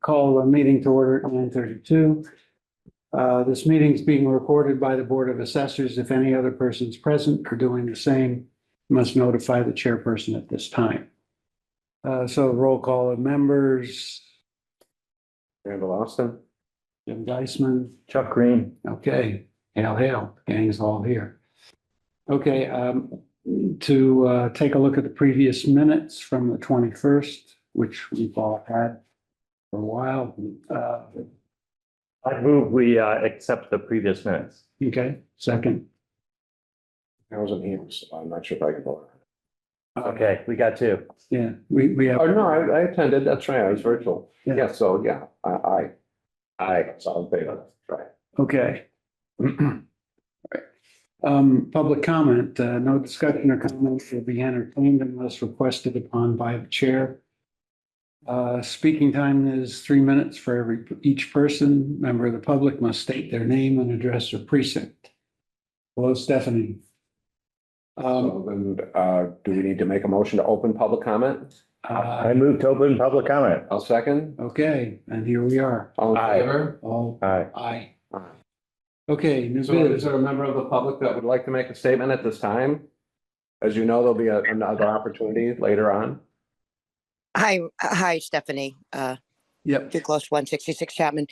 Call a meeting to order at 9:32. This meeting is being recorded by the Board of Assessors. If any other persons present are doing the same, you must notify the chairperson at this time. So roll call of members, Randall Austin. Jim Geisman. Chuck Green. Okay, hail, hail, gang's all here. Okay, to take a look at the previous minutes from the 21st, which we've all had for a while. I move we accept the previous minutes. Okay, second. I wasn't here, so I'm not sure if I can vote. Okay, we got two. Yeah, we have. Oh, no, I attended. That's right. I was virtual. Yeah. Yeah, so yeah, I, so I'll pay that. Right. Okay. Public comment, no discussion or comments will be entertained unless requested upon by the chair. Speaking time is 3 minutes for each person. Member of the public must state their name and address or precinct. Hello, Stephanie. So then, do we need to make a motion to open public comment? I move to open public comment. I'll second. Okay, and here we are. All in Aye. favor? All Aye. aye. Aye. Okay, new So is business. there a member of the public that would like to make a statement at this time? As you know, there'll be another opportunity later on. Hi, Stephanie, Yep. too close, 166 Chapman.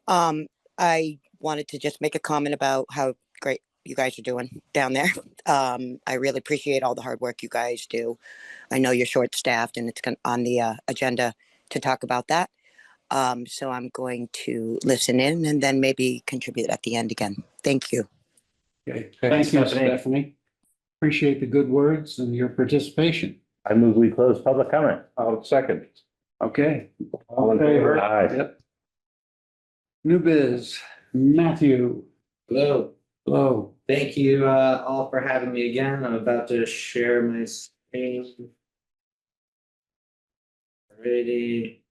I wanted to just make a comment about how great you guys are doing down there. I really appreciate all the hard work you guys do. I know you're short-staffed and it's on the agenda to talk about that. So I'm going to listen in and then maybe contribute at the end again. Thank you. Okay, thank you, Stephanie. Stephanie. Appreciate the good words and your participation. I move we close public comment. I'll second. Okay. All in favor? Aye. Yep. New biz, Matthew. Hello, Hello. thank you all for having me again. I'm about to share my screen. Ready.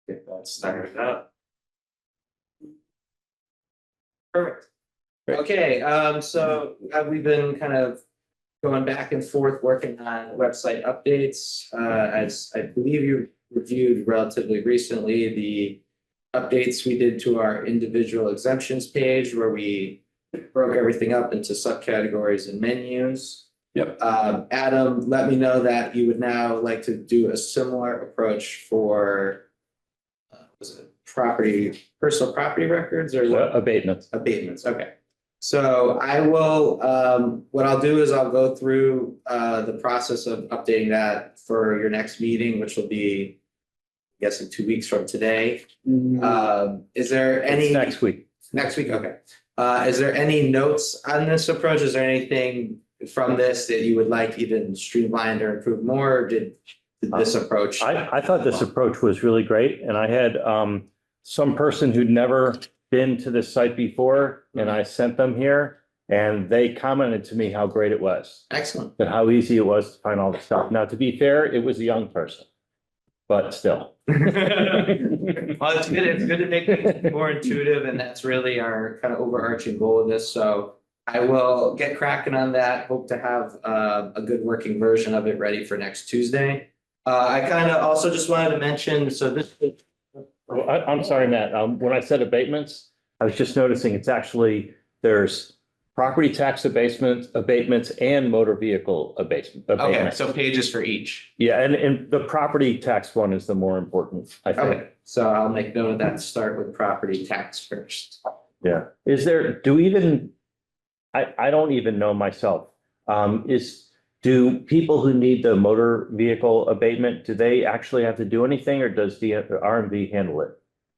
Get that started up. Perfect. Okay, so we've been kind of going back and forth working on website updates. As I believe you reviewed relatively recently, the updates we did to our individual exemptions page where we broke everything up into subcategories and menus. Yep. Adam, let me know that you would now like to do a similar approach for was it personal property records or what? Abatements. Abatements, okay. So I will, what I'll do is I'll go through the process of updating that for your next meeting, which will be, I'm guessing 2 weeks from today. Is there any? It's next week. Next week, okay. Is there any notes on this approach? Is there anything from this that you would like even streamlined or improved more? Or did this approach? I thought this approach was really great, and I had some person who'd never been to this site before, and I sent them here, and they commented to me how great it was, Excellent. and how easy it was to find all the stuff. Now, to be fair, it was a young person, but still. Well, it's good. It's good to make things more intuitive, and that's really our kind of overarching goal of this. So I will get cracking on that. Hope to have a good working version of it ready for next Tuesday. I kind of also just wanted to mention, so this. I'm sorry, Matt. When I said abatements, I was just noticing it's actually, there's property tax abatements and motor vehicle Okay, abatements. so pages for each. Yeah, and the property tax one is the more important, I think. Okay, so I'll make note of that. Start with property tax first. Yeah. I don't even know myself. Do people who need the motor vehicle abatement, do they actually have to do anything, or does the RMV handle it?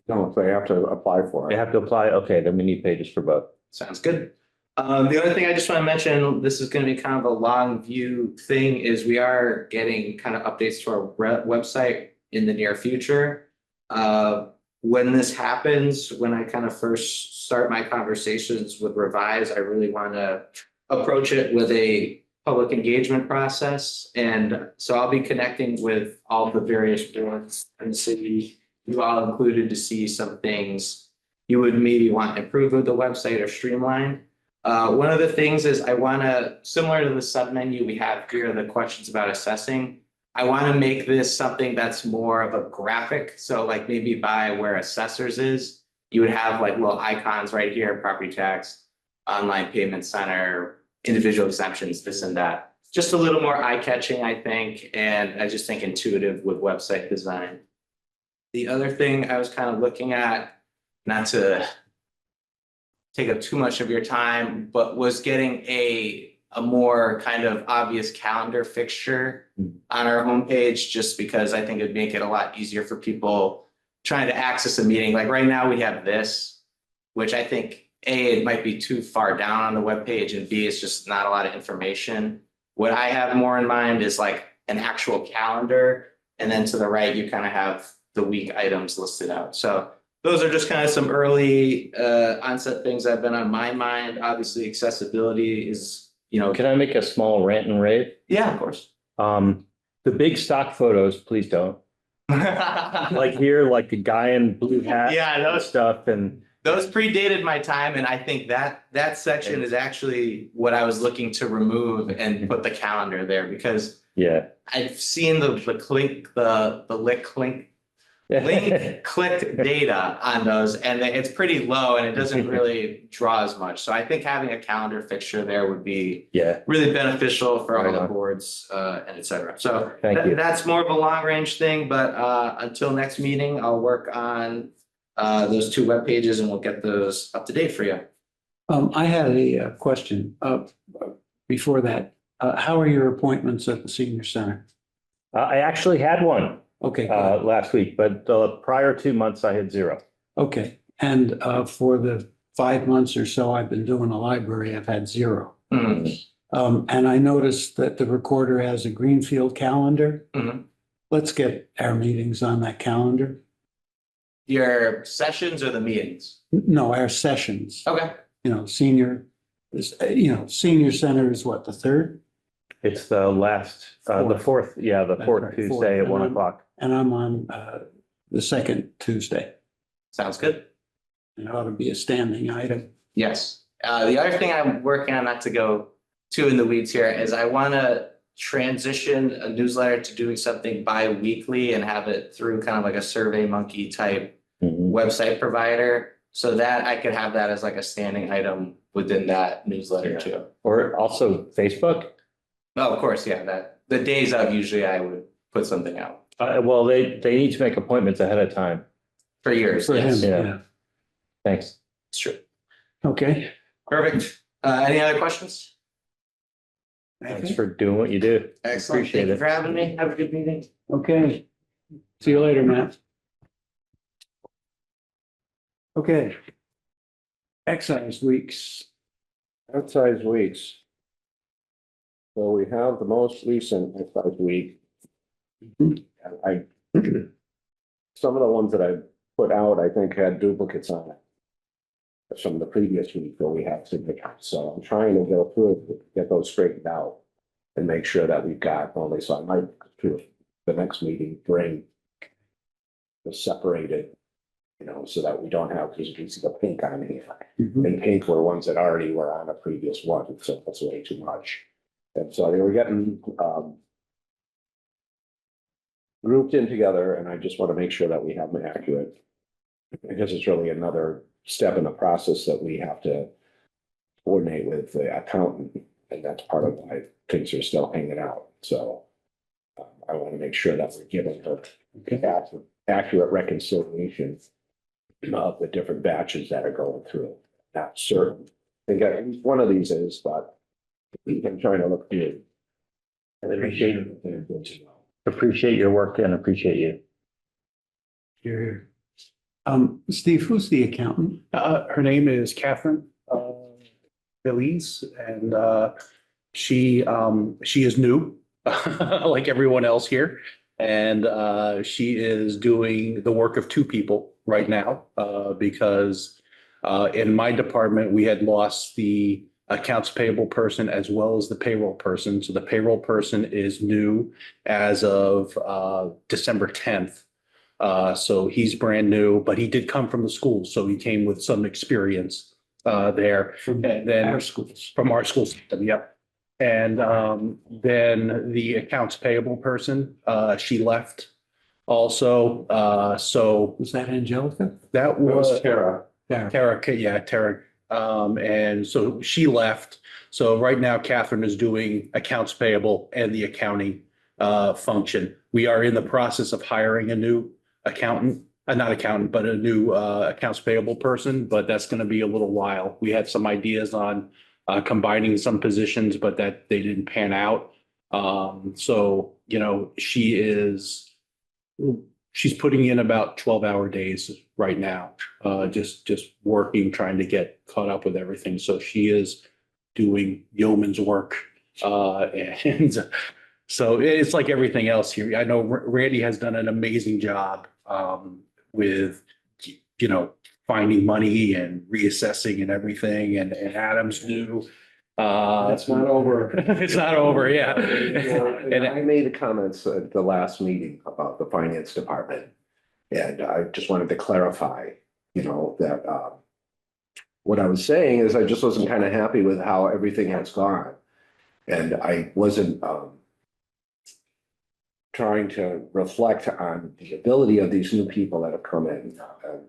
No, they have to apply for They it. have to apply? Okay, then we need pages for both. Sounds good. The other thing I just want to mention, this is going to be kind of a long view thing, is we are getting kind of updates to our website in the near future. When this happens, when I kind of first start my conversations with Revise, I really want to approach it with a public engagement process. And so I'll be connecting with all the various boards in the city, you all included, to see some things you would maybe want improved with the website or streamlined. One of the things is I want to, similar to the submenu we have here, the questions about assessing, I want to make this something that's more of a graphic. So like maybe by where assessors is, you would have like little icons right here, property tax, online payment center, individual exemptions, this and that. Just a little more eye-catching, I think, and I just think intuitive with website design. The other thing I was kind of looking at, not to take up too much of your time, but was getting a more kind of obvious calendar fixture on our homepage, just because I think it'd make it a lot easier for people trying to access a meeting. Like right now we have this, which I think A, it might be too far down on the webpage, and B, it's just not a lot of information. What I have more in mind is like an actual calendar, and then to the right, you kind of have the week items listed out. So those are just kind of some early onset things that have been on my mind. Obviously, accessibility is, you know. Can I make a small rant and rave? Yeah, of course. The big stock photos, please don't. Like here, like the guy in blue hat. Yeah, and those stuff and. Those predated my time, and I think that section is actually what I was looking to remove and put the calendar there, because Yeah. I've seen the link clicked data on those, and it's pretty low, and it doesn't really draw as much. So I think having a calendar fixture there would be really beneficial for all the boards and et cetera. So that's more of a long range thing, but until next meeting, I'll work on those 2 web pages, and we'll get those up to date for you. I had a question before that. How are your appointments at the senior center? I actually had one Okay, last week, but the prior 2 months I had 0. okay. And for the 5 months or so I've been doing the library, I've had 0. Mhm. And I noticed that the recorder has a Greenfield calendar. Mhm. Let's get our meetings on that calendar. Your sessions or the meetings? No, our sessions. Okay. Senior center is what, the 3rd? It's the last, the 4th, yeah, the That's 4th right, Tuesday 4th. at 1 o'clock. And I'm on the 2nd Tuesday. Sounds good. It ought to be a standing item. Yes. The other thing I'm working on, not to go too in the weeds here, is I want to transition a newsletter to doing something bi-weekly and have it through kind of like a Survey Monkey type website provider, so that I could have that as like a standing item within that newsletter too. Or also Facebook. Oh, of course, yeah, that the days of usually I would put something out Well, they need to make appointments ahead of time. for years. For him, Yes, yeah. Thanks. it's true. Okay. Perfect. Any other questions? Thanks for doing what you do. Excellent. Appreciate Thank you it. for having me. Have a good meeting. Okay. See you later, Matt. Okay. Excise weeks. Excise weeks. So we have the most recent excise week. Mhm. I, some of the ones that I put out, I think had duplicates on it. From the previous week where we had significant, so I'm trying to go through it, get those straightened out. And make sure that we've got only, so I might, to the next meeting, bring the separated, so that we don't have, because you can see the pink on here. Mhm. And pink were ones that already were on a previous one, so that's way too much. And so they were getting grouped in together, and I just want to make sure that we have them accurate. Because it's really another step in the process that we have to coordinate with the accountant, and that's part of why things are still hanging out. So I want to make sure that we're giving the accurate reconciliation of the different batches that are going through. Not certain. I think at least one of these is, but I'm trying to look through. And Appreciate your work and appreciate you. Here. Steve, who's the accountant? Her name is Catherine Belize, and she is new, like everyone else here, and she is doing the work of 2 people right now because in my department we had lost the accounts payable person as well as the payroll person. So the payroll person is new as of December 10th. So he's brand new, but he did come from the school, so he came with some experience there. From And then our schools. from our school system, yep. And then the accounts payable person, she left also. So Was that Angelica? that was Tara. Tara, yeah, Tara. And so she left. So right now Catherine is doing accounts payable and the accounting function. We are in the process of hiring a new accountant, not accountant, but a new accounts payable person, but that's going to be a little while. We had some ideas on combining some positions, but that they didn't pan out. So, you know, she's putting in about 12-hour days right now, just working, trying to get caught up with everything. So she is doing yeoman's work. And so it's like everything else here. I know Randy has done an amazing job with, you know, finding money and reassessing and everything. And Adam's new. It's not over. It's not over, yeah. And I made the comments at the last meeting about the finance department. And I just wanted to clarify, you know, that what I was saying is I just wasn't kind of happy with how everything has gone. And I wasn't trying to reflect on the ability of these new people that have come in.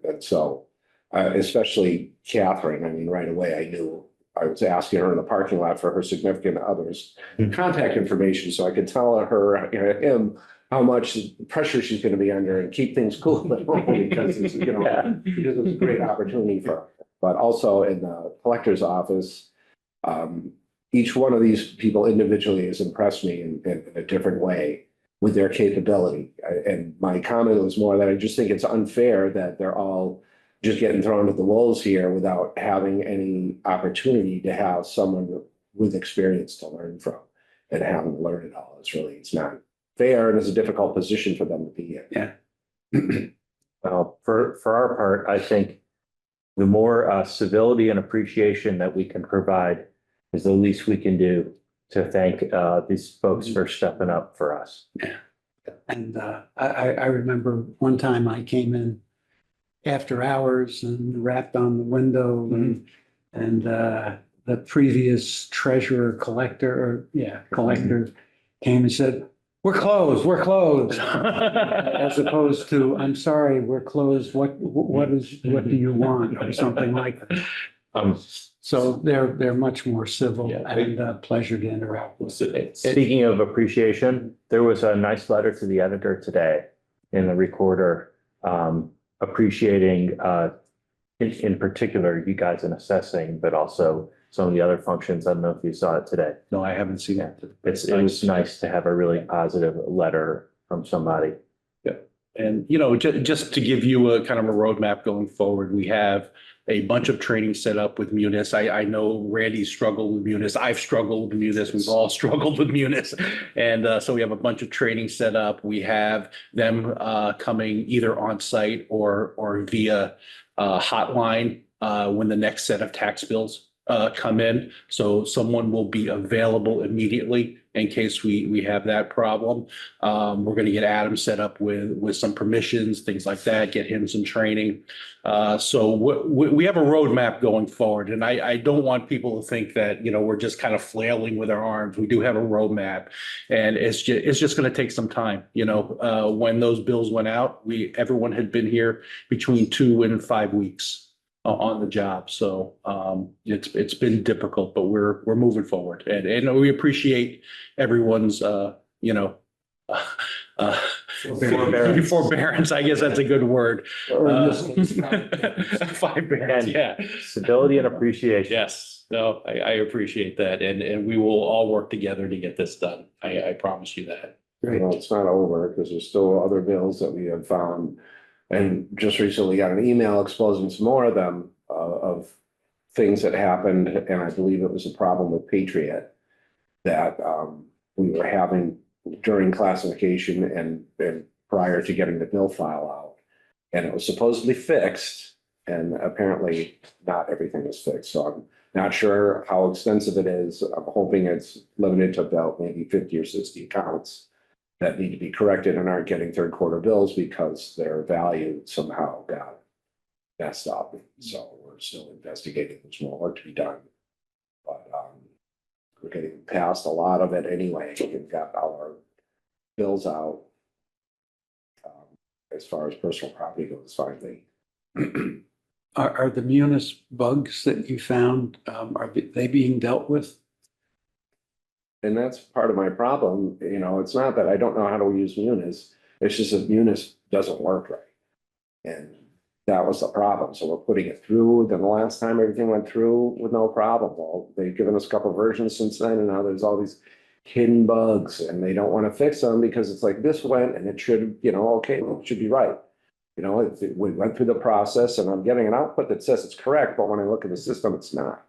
And so, especially Catherine, I mean, right away, I knew I was asking her in the parking lot for her significant other's contact information, so I could tell her, you know, him how much pressure she's going to be under and keep things cool at home because it's, you know, because it's a great opportunity for her. But also in the collector's office, each one of these people individually has impressed me in a different way with their capability. And my comment was more that I just think it's unfair that they're all just getting thrown at the wolves here without having any opportunity to have someone with experience to learn from and having learned it all. It's not fair, and it's a difficult position for them to be in. Yeah. Well, for our part, I think the more civility and appreciation that we can provide is the least we can do to thank these folks for stepping up for us. Yeah. And I remember one time I came in after hours and rapped on the window and the previous treasurer collector came and said, we're closed. As opposed to, I'm sorry, we're closed. What do you want? Or something like that. So they're much more civil and a pleasure to interact with. Speaking of appreciation, there was a nice letter to the editor today in the Recorder, appreciating in particular you guys in assessing, but also some of the other functions. I don't know if you saw it today. No, I haven't seen that. It was nice to have a really positive letter from somebody. Yeah. And, you know, just to give you a kind of a roadmap going forward, we have a bunch of training set up with Munis. I know Randy struggled with Munis. I've struggled with Munis. We've all struggled with Munis. And so we have a bunch of training set up. We have them coming either on site or via hotline when the next set of tax bills come in. So someone will be available immediately in case we have that problem. We're going to get Adam set up with some permissions, things like that, get him some training. So we have a roadmap going forward, and I don't want people to think that, you know, we're just kind of flailing with our arms. We do have a roadmap, and it's just going to take some time. You know, when those bills went out, everyone had been here between 2 and 5 weeks on the job. So it's been difficult, but we're moving forward, and we appreciate everyone's you know forbearance. I guess that's a good word. Forbearance, yeah. Civility and appreciation. Yes, no, I appreciate that, and we will all work together to get this done. I promise you that. Great. Well, it's not over because there's still other bills that we have found. And just recently got an email exposing some more of them, of things that happened. And I believe it was a problem with Patriot that we were having during classification and prior to getting the bill file out. And it was supposedly fixed, and apparently not everything is fixed. So I'm not sure how extensive it is. I'm hoping it's limited to about maybe 50 or 60 accounts that need to be corrected and aren't getting third quarter bills because their value somehow got messed up. So we're still investigating. There's more work to be done. But We're getting past a lot of it anyway. We've got our bills out. As far as personal property goes, finally. Are the munis bugs that you found, are they being dealt with? And that's part of my problem, you know, it's not that I don't know how to use Munis, it's just that Munis doesn't work right. And that was the problem, so we're putting it through, then the last time everything went through with no problem. Well, they've given us a couple of versions since then, and now there's all these hidden bugs, and they don't want to fix them because it's like this went, and it should, you know, okay, well, it should be right. You know, we went through the process, and I'm getting an output that says it's correct, but when I look at the system, it's not.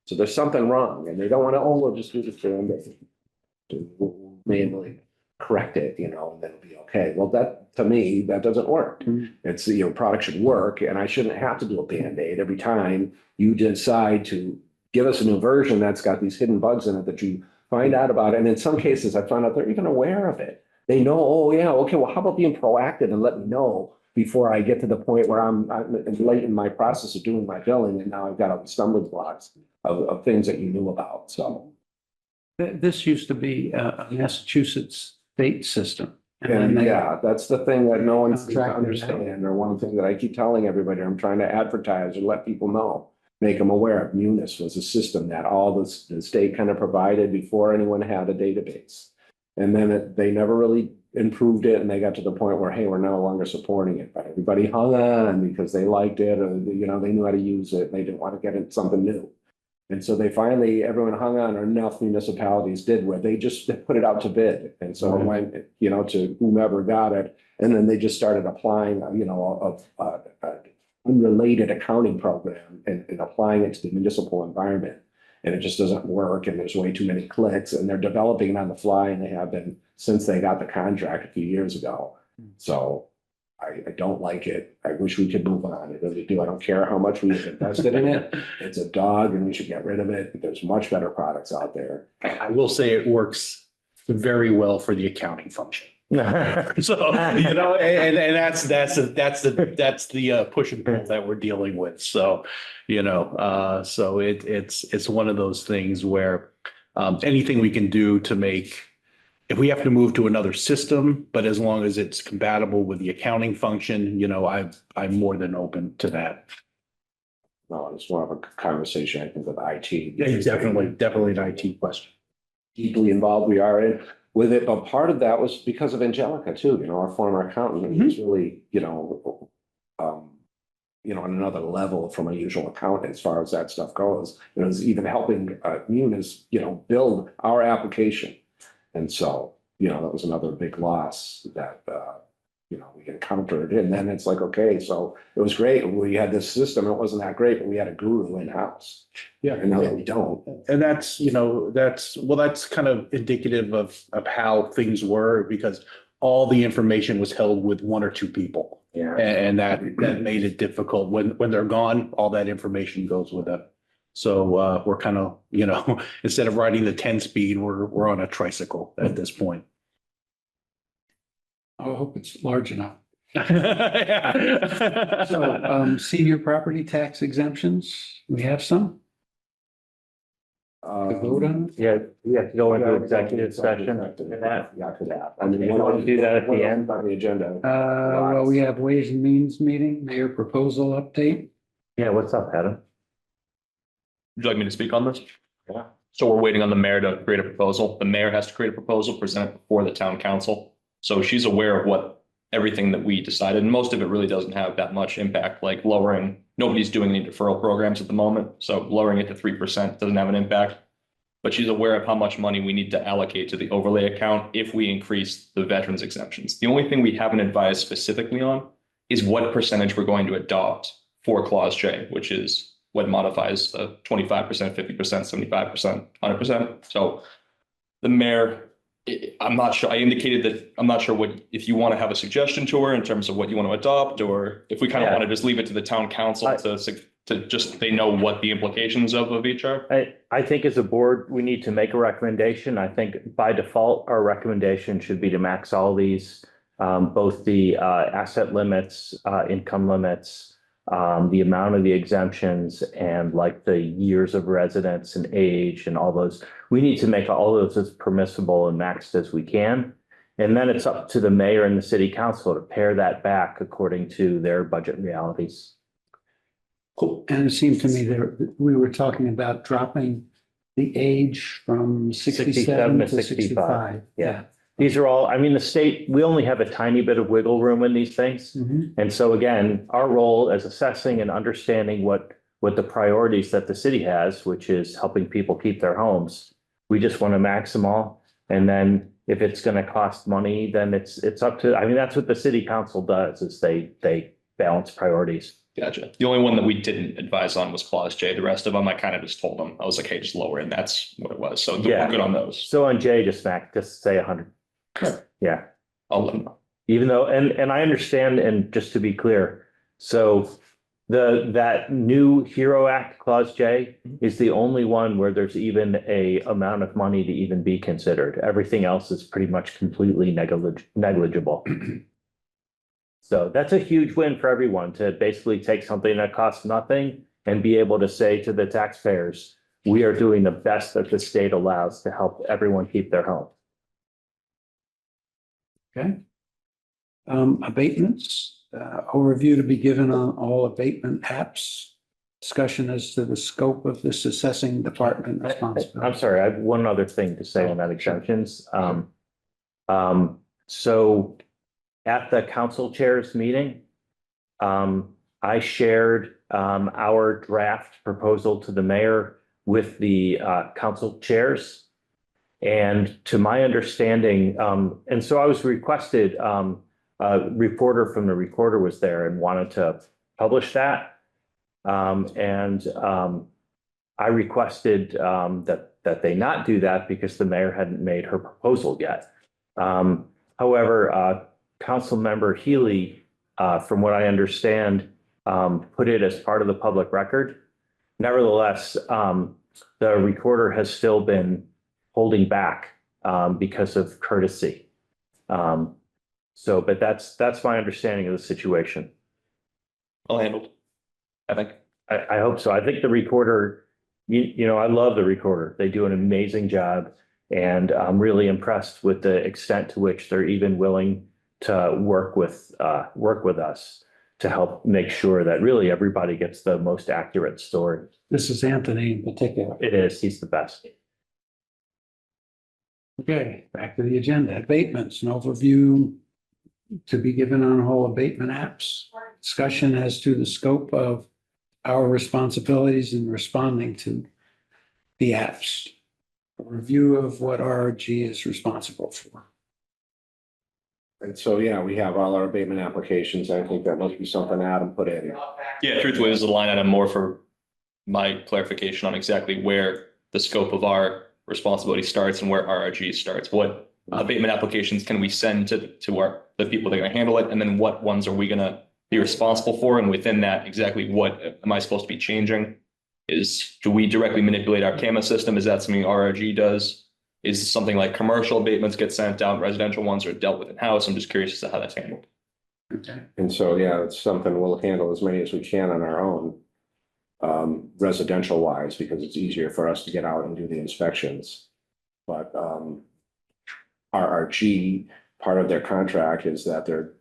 So there's something wrong, and they don't want to, oh, we'll just do this to manually correct it, you know, and then it'll be okay. Well, that, to me, that doesn't work. It's, you know, product should work, and I shouldn't have to do a Band-Aid every time you decide to give us a new version that's got these hidden bugs in it that you find out about. And in some cases, I found out they're even aware of it. They know, oh, yeah, okay, well, how about being proactive and let me know before I get to the point where I'm late in my process of doing my billing, and now I've got all these stumbling blocks of things that you knew about, so. This used to be a Massachusetts state system. And then And they, yeah, that's the thing that no one seems to Contracted understand, or one thing that I keep telling everybody, I'm trying to advertise or let people know. Make them aware of Munis was a system that all the state kind of provided before anyone had a database. And then they never really improved it, and they got to the point where, hey, we're no longer supporting it, but everybody hung on because they liked it, or, you know, they knew how to use it, and they didn't want to get into something new. And so they finally, everyone hung on, or enough municipalities did, where they just put it out to bid. And so it went, you know, to whomever got it. And then they just started applying, you know, unrelated accounting program and applying it to the municipal environment. And it just doesn't work, and there's way too many clicks, and they're developing it on the fly, and they have been since they got the contract a few years ago. So I don't like it. I wish we could move on. I really do. I don't care how much we've invested in it. It's a dog, and we should get rid of it. There's much better products out there. I will say it works very well for the accounting function. So, you know, and that's the push and pull that we're dealing with. So, you know, so it's one of those things where anything we can do to make, if we have to move to another system, but as long as it's compatible with the accounting function, you know, I'm more than open to that. No, it's more of a conversation, I think, with IT. Yeah, definitely an IT question. Deeply involved we are in with it, but part of that was because of Angelica too, you know, our former accountant was really, you know, on another level from a usual accountant as far as that stuff goes. It was even helping Munis, you know, build our application. And so, you know, that was another big loss that, you know, we encountered. And then it's like, okay, so it was great. We had this system. It wasn't that great, but we had a guru in-house. Yeah. And now that we don't. And that's, you know, that's kind of indicative of how things were, because all the information was held with one or two people. Yeah. And that made it difficult. When they're gone, all that information goes with them. So we're kind of, you know, instead of riding the 10-speed, we're on a tricycle at this point. I hope it's large enough. Yeah. So, senior property tax exemptions, we have some to vote on. Yeah, we have to go into executive session for that. Yeah, for that. I mean, you want to do that at the end? On the agenda. Well, we have Ways and Means meeting, mayor proposal update. Yeah, what's up, Adam? Would you like me to speak on this? Yeah. So we're waiting on the mayor to create a proposal. The mayor has to create a proposal, present it before the town council. So she's aware of everything that we decided, and most of it really doesn't have that much impact, like nobody's doing any deferral programs at the moment. So lowering it to 3% doesn't have an impact. But she's aware of how much money we need to allocate to the overlay account if we increase the veterans exemptions. The only thing we haven't advised specifically on is what percentage we're going to adopt for clause J, which is what modifies the 25%, 50%, 75%, 100%. So the mayor, I'm not sure. I indicated that I'm not sure if you want to have a suggestion to her in terms of what you want to adopt, or if we kind of want to just leave it to the town council to just, they know what the implications of each are. I think as a board, we need to make a recommendation. I think by default, our recommendation should be to max all these, both the asset limits, income limits, the amount of the exemptions and like the years of residence and age and all those. We need to make all those as permissible and maxed as we can. And then it's up to the mayor and the city council to pare that back according to their budget realities. And it seemed to me that we were talking about dropping the age from 67 to 65. Yeah. These are all, I mean, the state, we only have a tiny bit of wiggle room in these things. Mhm. And so again, our role as assessing and understanding what the priorities that the city has, which is helping people keep their homes. We just want to max them all. And then if it's going to cost money, then it's up to, I mean, that's what the city council does is they balance priorities. Gotcha. The only one that we didn't advise on was clause J. The rest of them, I kind of just told them, I was like, hey, just lower it. And that's what it was. So Yeah. we're good on those. So on J, just say 100. Sure. Yeah. I'll let them know. Even though, and I understand, and just to be clear, so that new HERO Act Clause J is the only one where there's even a amount of money to even be considered. Everything else is pretty much completely negligible. So that's a huge win for everyone to basically take something that costs nothing and be able to say to the taxpayers, we are doing the best that the state allows to help everyone keep their home. Okay. Abatements, overview to be given on all abatement apps. Discussion as to the scope of this assessing department I'm responsibility. sorry, I have one other thing to say on that exemptions. So at the council chairs meeting, I shared our draft proposal to the mayor with the council chairs. And to my understanding, and so I was requested, a reporter from the Recorder was there and wanted to publish that. I requested that they not do that because the mayor hadn't made her proposal yet. However, Council Member Healy, from what I understand, put it as part of the public record. Nevertheless, the Recorder has still been holding back because of courtesy. But that's my understanding of the situation. Well handled, I think. I hope so. I think the Recorder, you know, I love the Recorder. They do an amazing job. And I'm really impressed with the extent to which they're even willing to work with us to help make sure that really everybody gets the most accurate story. This is Anthony in particular. It is, he's the best. Okay, back to the agenda. Abatements, an overview to be given on whole abatement apps. Discussion as to the scope of our responsibilities in responding to the apps. A review of what RRG is responsible for. And so, yeah, we have all our abatement applications. I think that must be something Adam put in. Yeah, truthfully, this is a line item more for my clarification on exactly where the scope of our responsibility starts and where RRG starts. What abatement applications can we send to the people that are going to handle it? And then what ones are we going to be responsible for? And within that, exactly what am I supposed to be changing? Do we directly manipulate our CAMA system? Is that something RRG does? Is something like commercial abatements get sent out, residential ones are dealt with in-house? I'm just curious as to how that's handled. Okay. And so, yeah, it's something we'll handle as many as we can on our own, residential wise, because it's easier for us to get out and do the inspections. But RRG, part of their contract is that they're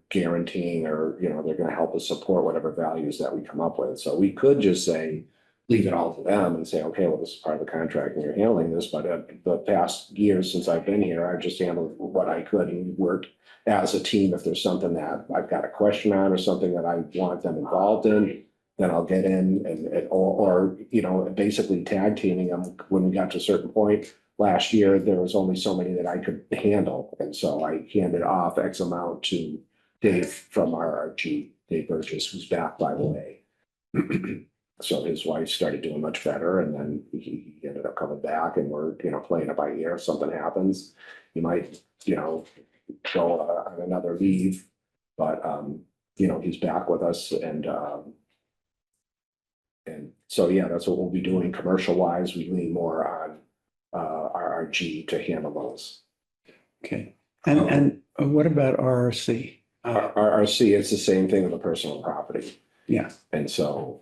guaranteeing or, they're going to help us support whatever values that we come up with. So we could just say, leave it all to them and say, okay, well, this is part of the contract and you're handling this. But the past years since I've been here, I've just handled what I could and worked as a team. If there's something that I've got a question on or something that I want them involved in, then I'll get in or basically tag teaming them. When we got to a certain point last year, there was only so many that I could handle. And so I handed off X amount to Dave from RRG, Dave Burgess, who's back, by the way. So his wife started doing much better, and then he ended up coming back, and we're, playing it by ear. If something happens, he might, go on another leave, but, he's back with us, and so, yeah, that's what we'll be doing. Commercial wise, we lean more on RRG to handle those. Okay. And what about RRC? RRC, it's the same thing with the personal property. Yeah. And so,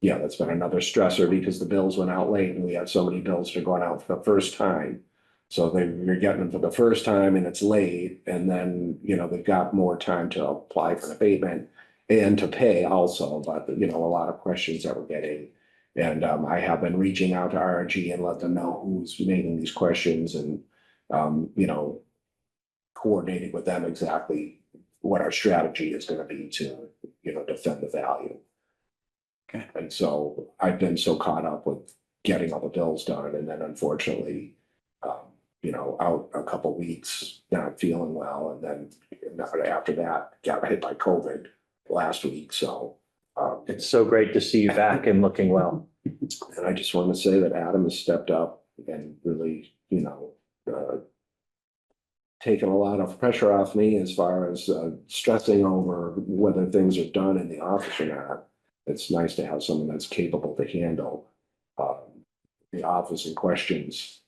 yeah, that's been another stressor because the bills went out late and we had so many bills that are going out for the first time. So you're getting them for the first time and it's late, and then, they've got more time to apply for an abatement and to pay also, but, a lot of questions that we're getting. And, I have been reaching out to RRG and let them know who's making these questions and, coordinating with them exactly what our strategy is going to be to, defend the value. Okay. And so I've been so caught up with getting all the bills done, and then unfortunately, out a couple weeks, not feeling well, and then after that, got hit by COVID last week. So It's so great to see you back and looking well. and I just want to say that Adam has stepped up and really, taken a lot of pressure off me as far as stressing over whether things are done in the office or not. It's nice to have someone that's capable to handle the office and questions.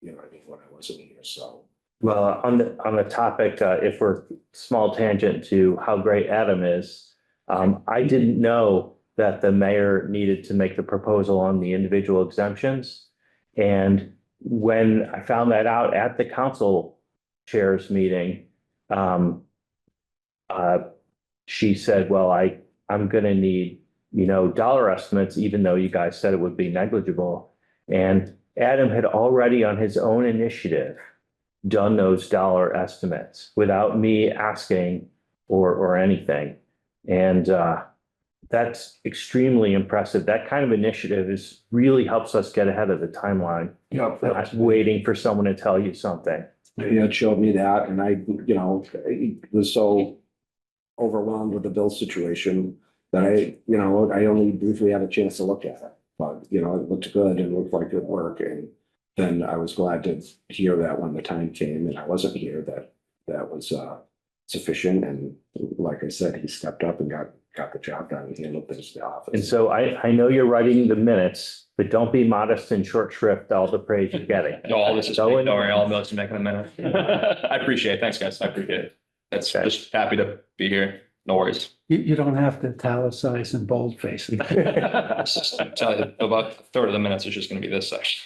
When I wasn't here, so. Well, on the topic, if we're small tangent to how great Adam is, I didn't know that the mayor needed to make the proposal on the individual exemptions. And when I found that out at the council chairs meeting, she said, well, I'm gonna need, dollar estimates, even though you guys said it would be negligible. And Adam had already on his own initiative done those dollar estimates without me asking or anything. And that's extremely impressive. That kind of initiative really helps us get ahead of the timeline. Yeah. Not waiting for someone to tell you something. Yeah, it showed me that, and I was so overwhelmed with the bill situation that I only briefly had a chance to look at it. But, it looked good and looked like good work. And then I was glad to hear that when the time came and I wasn't here, that was sufficient. And like I said, he stepped up and got the job done. He handled things in the office. And so I know you're writing the minutes, but don't be modest in short shrift, all the praise you're getting. No, all this is, don't worry, all notes are making a minute. I appreciate it. Thanks, guys. I appreciate it. That's Okay. just happy to be here. No worries. You don't have to italicize and boldface it. Tell you, about a third of the minutes is just gonna be this section.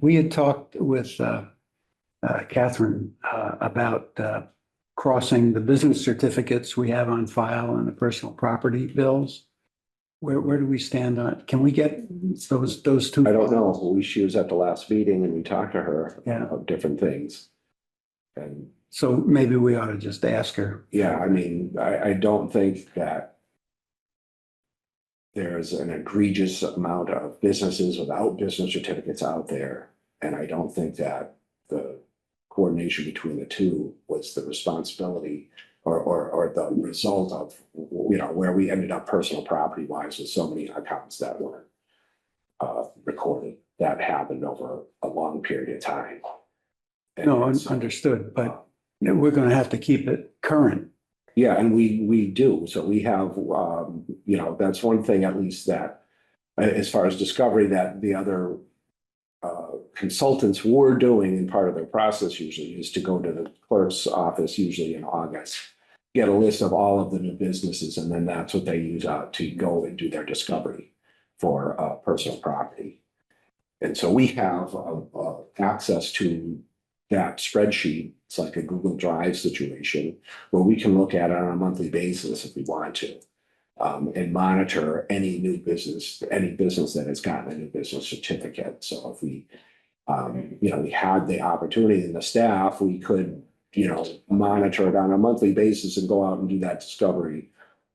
We had talked with Catherine about crossing the business certificates we have on file and the personal property bills. Where do we stand on it? Can we get those two? I don't know. She was at the last meeting and we talked to her Yeah. about different things. And So maybe we ought to just ask her. yeah, I don't think that there's an egregious amount of businesses without business certificates out there. And I don't think that the coordination between the two was the responsibility or the result of, where we ended up personal property wise with so many accounts that were recorded. That happened over a long period of time. No, And so, understood, but we're going to have to keep it current. yeah, and we do. So we have, that's one thing at least that, as far as discovery, that the other consultants were doing in part of their process usually is to go to the clerk's office, usually in August, get a list of all of the new businesses, and then that's what they use to go and do their discovery for personal property. And so we have access to that spreadsheet. It's like a Google Drive situation where we can look at it on a monthly basis if we want to, and monitor any new business, any business that has gotten a new business certificate. So if we, we had the opportunity in the staff, we could, monitor it on a monthly basis and go out and do that discovery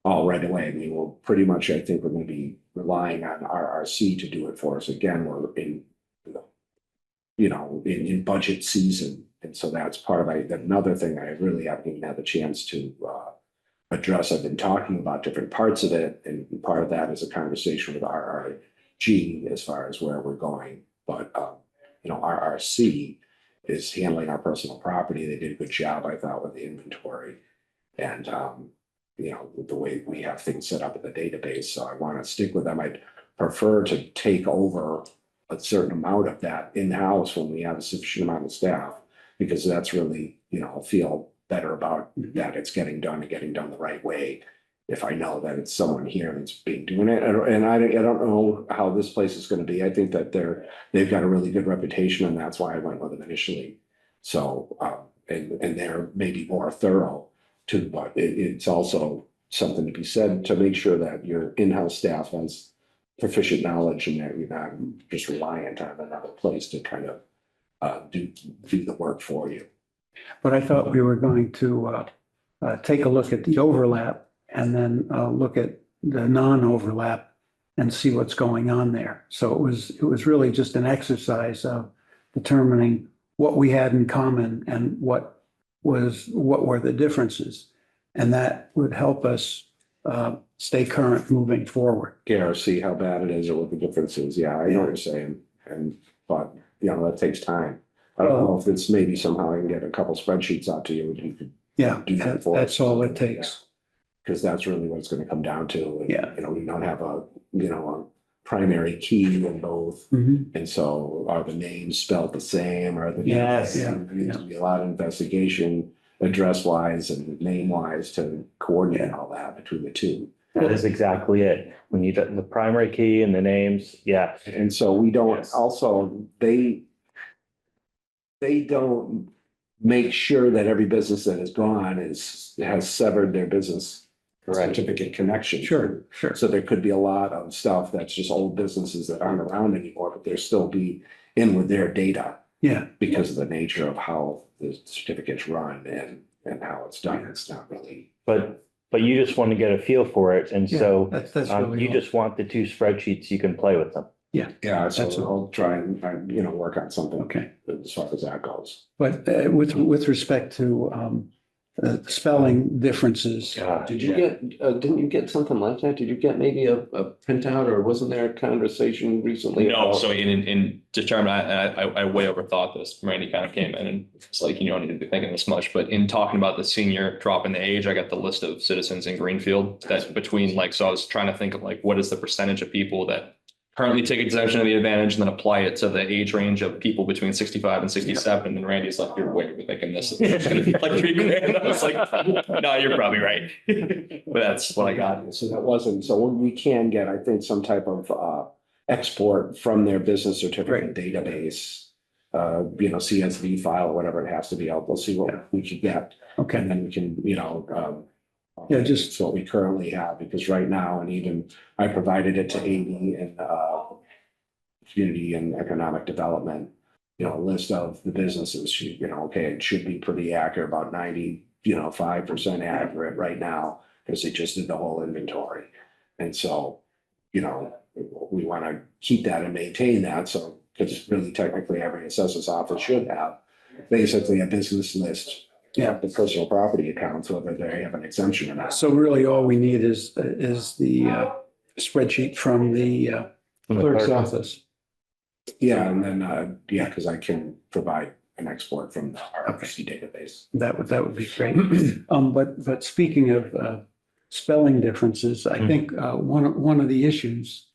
all right away. I mean, we'll pretty much, I think we're going to be relying on RRC to do it for us. Again, we're in, in budget season. And so that's part of another thing I really haven't even had the chance to address. I've been talking about different parts of it, and part of that is a conversation with RRG as far as where we're going. But RRC is handling our personal property. They did a good job, I thought, with the inventory and with the way we have things set up in the database. So I want to stick with them. I'd prefer to take over a certain amount of that in-house when we have a sufficient amount of staff because that's really, feel better about that it's getting done and getting done the right way. If I know that it's someone here that's been doing it, and I don't know how this place is gonna be. I think that they've got a really good reputation, and that's why I went with them initially. So, and they're maybe more thorough too, but it's also something to be said to make sure that your in-house staff has proficient knowledge and that you're not just reliant on another place to kind of do the work for you. But I thought we were going to take a look at the overlap and then look at the non-overlap and see what's going on there. So it was really just an exercise of determining what we had in common and what were the differences. And that would help us stay current moving forward. Yeah, see how bad it is or what the difference is. Yeah, I know what you're saying. But that takes time. I don't know if it's maybe somehow I can get a couple spreadsheets out to you and you could Yeah, do that for us. that's all it takes. Because that's really what it's gonna come down to. And, Yeah. We don't have a primary key in both. Mhm. And so are the names spelled the same? Are the? Yes. Yeah, There needs to be a lot of investigation, address wise and name wise to coordinate all that between the two. That is exactly it. We need the primary key and the names. Yeah. And so we don't, Yes. also, they don't make sure that every business that is gone has severed their business certificate connection. Sure. So there could be a lot of stuff that's just old businesses that aren't around anymore, but they'll still be in with their data Yeah, because of the nature of how the certificates run and how it's done. It's not really. But you just want to get a feel for it. And so that's really you all. just want the two spreadsheets, you can play with them. Yeah, so That's I'll try and, work on something Okay. as far as that goes. But with respect to spelling differences, Did you didn't you get something like that? Did you get maybe a printout or wasn't there a conversation recently? No, about- so in determine, I way overthought this. Randy kind of came in and it's like, you don't need to be thinking this much, but in talking about the senior drop in the age, I got the list of citizens in Greenfield that's between so I was trying to think of what is the percentage of people that currently take exemption of the advantage and then apply it to the age range of people between 65 and 67. And Randy's like, you're way overthinking this. It's gonna be like $3,000. I was like, no, you're probably right. But that's what I got. So that wasn't, so we can get, I think, some type of export from their business certificate database. CSV file, or whatever it has to be. We'll see what we can get. okay, And then we can, just- it's what we currently have, because right now, and even I provided it to Amy and Community and Economic Development, a list of the businesses, it should be pretty accurate, about 95% accurate right now, because they just did the whole inventory. And so, we want to keep that and maintain that. So, because really technically every assessor's office should have basically a business list. Yeah. The personal property accounts, whether they have an exemption or not. so really all we need is the spreadsheet from the clerk's office. Yeah, and then, because I can provide an export from the RFC database. That would be great. But speaking of spelling differences, I think one of the issues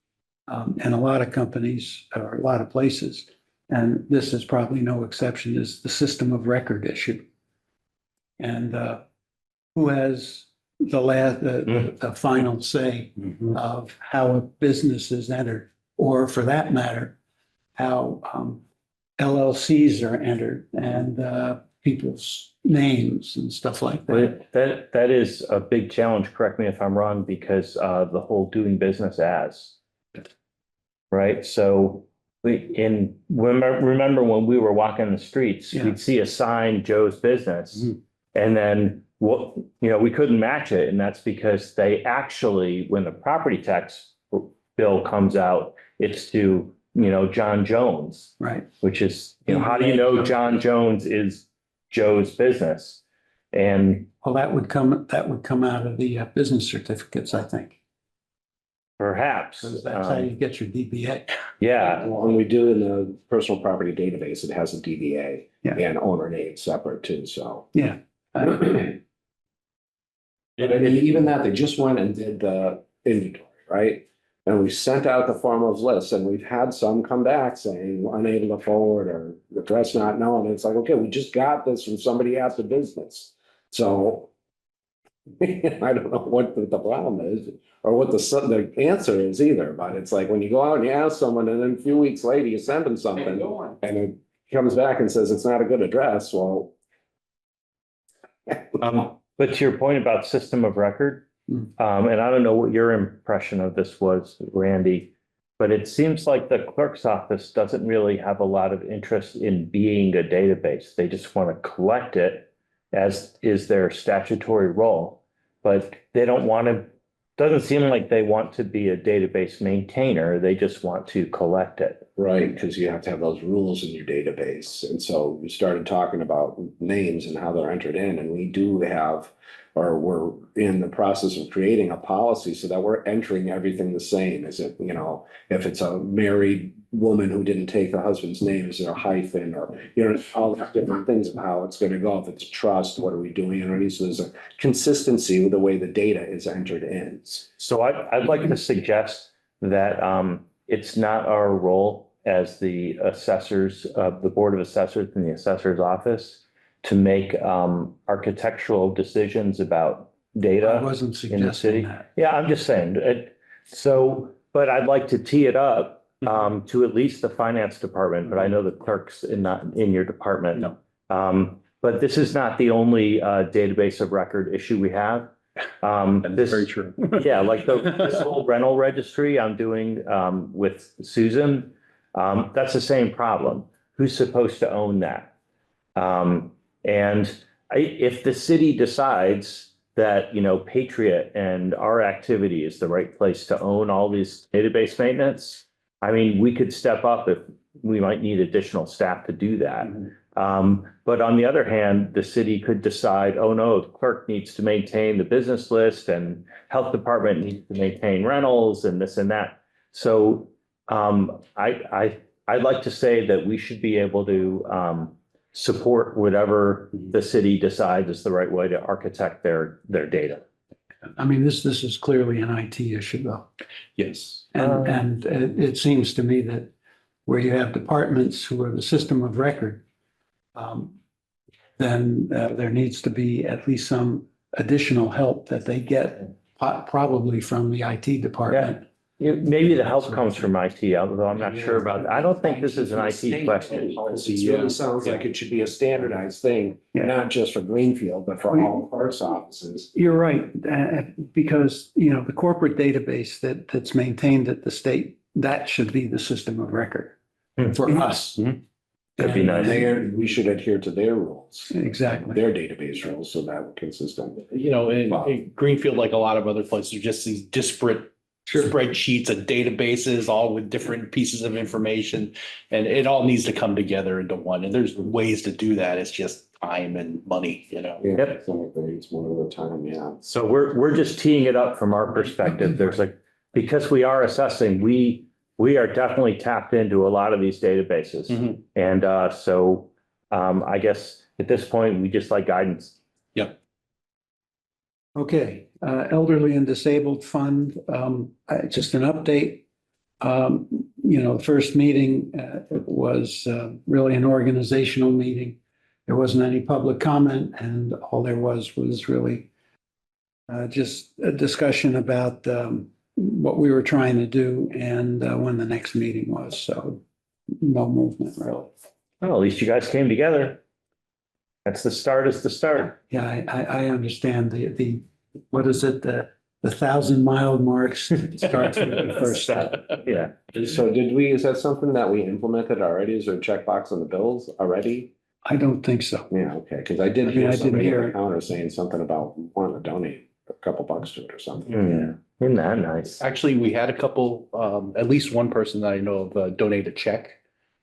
in a lot of companies or a lot of places, and this is probably no exception, is the system of record issue. And who has the final say of how a business is entered, or for that matter, how LLCs are entered and people's names and stuff like that. But that is a big challenge. Correct me if I'm wrong, because the whole doing business as. Right, so remember when we were walking the streets, Yeah. we'd see a sign, Joe's Business. Mhm. And then we couldn't match it, and that's because they actually, when the property tax bill comes out, it's to, John Jones, Right. which is, how do you know John Jones is Joe's Business? And Well, that would come out of the business certificates, I think. perhaps, Because that's how you get your DBA. yeah, When we do in the personal property database, it has a DBA Yeah. and owner name separate too, so. Yeah. But I mean, even that, they just went and did the inventory, right? And we sent out the farmers list and we've had some come back saying unable to forward or the address not known. It's like, okay, we just got this from somebody at the business. So I don't know what the problem is or what the answer is either, but it's like when you go out and you ask someone and then a few weeks later you send them something and it comes back and says it's not a good address, well. But to your point about system of record, and I don't know what your impression of this was, Randy, but it seems like the clerk's office doesn't really have a lot of interest in being a database. They just want to collect it, as is their statutory role. But they don't want to, doesn't seem like they want to be a database maintainer. They just want to collect it. Right, because you have to have those rules in your database. And so we started talking about names and how they're entered in, and we do have, or we're in the process of creating a policy so that we're entering everything the same. Is it, you know, if it's a married woman who didn't take the husband's name, is there a hyphen or, you know, all these different things of how it's going to go. If it's a trust, what are we doing? And so there's a consistency with the way the data is entered in. So I'd like to suggest that it's not our role as the assessors of the Board of Assessors and the assessor's office to make architectural decisions about I data wasn't in the city. suggesting that. Yeah, I'm just saying. So, but I'd like to tee it up to at least the finance department, but I know the clerk's not in your department. No. But this is not the only database of record issue we have. That's very true. Yeah, like this whole rental registry I'm doing with Susan, that's the same problem. Who's supposed to own that? And if the city decides that, you know, Patriot and our activity is the right place to own all these database maintenance, I mean, we could step up if we might need additional staff to do that. But on the other hand, the city could decide, oh no, the clerk needs to maintain the business list and health department needs to maintain rentals and this and that. So I'd like to say that we should be able to support whatever the city decides is the right way to architect their data. I mean, this is clearly an IT issue though. Yes. And it seems to me that where you have departments who are the system of record, then there needs to be at least some additional help that they get probably from the IT department. Maybe the help comes from IT, although I'm not sure about that. I don't think this is an IT question. It really sounds like it should be a standardized thing, not just for Greenfield, but for all clerk's offices. You're right, because, you know, the corporate database that's maintained at the state, that should be the system of record for us. Could be nice. We should adhere to their rules, Exactly. their database rules, so that we're consistent. You know, in Greenfield, like a lot of other places, are just these disparate spreadsheets and databases, all with different pieces of information. And it all needs to come together into one. And there's ways to do that. It's just time and money, you know. Yeah, Yep. exactly. It's one at a time, yeah. So we're just teeing it up from our perspective. There's like, because we are assessing, we are definitely tapped into a lot of these databases. And so I guess at this point, we just like guidance. Yep. Okay, Elderly and Disabled Fund, just an update. You know, the first meeting was really an organizational meeting. There wasn't any public comment, and all there was really just a discussion about what we were trying to do and when the next meeting was. So no movement really. Well, at least you guys came together. That's the start is the start. Yeah, I understand the what is it, the 1,000-mile marks starts with the first step. Yeah. So is that something that we implemented already? Is there a checkbox on the bills already? I don't think so. Yeah, okay, because I did I hear didn't somebody hear at the it. counter saying something about wanting to donate a couple bucks to it or something. Yeah. Isn't that nice? Actually, we had a couple, at least one person that I know of donate a check.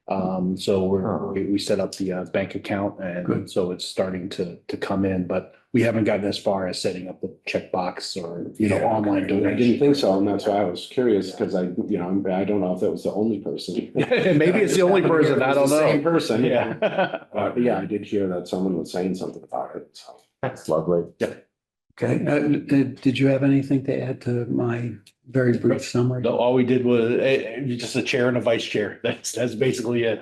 So we set up the bank account and Good. so it's starting to come in, but we haven't gotten as far as setting up the checkbox or, you know, online I donation. didn't think so, and that's why I was curious, because I don't know if that was the only person. Maybe it's the only person, I don't It's the Same know. person. Yeah. Yeah, I did hear that someone was saying something about it, so. That's lovely. Okay, did you have anything to add to my very brief summary? No, all we did was just a chair and a vice chair. That's basically it.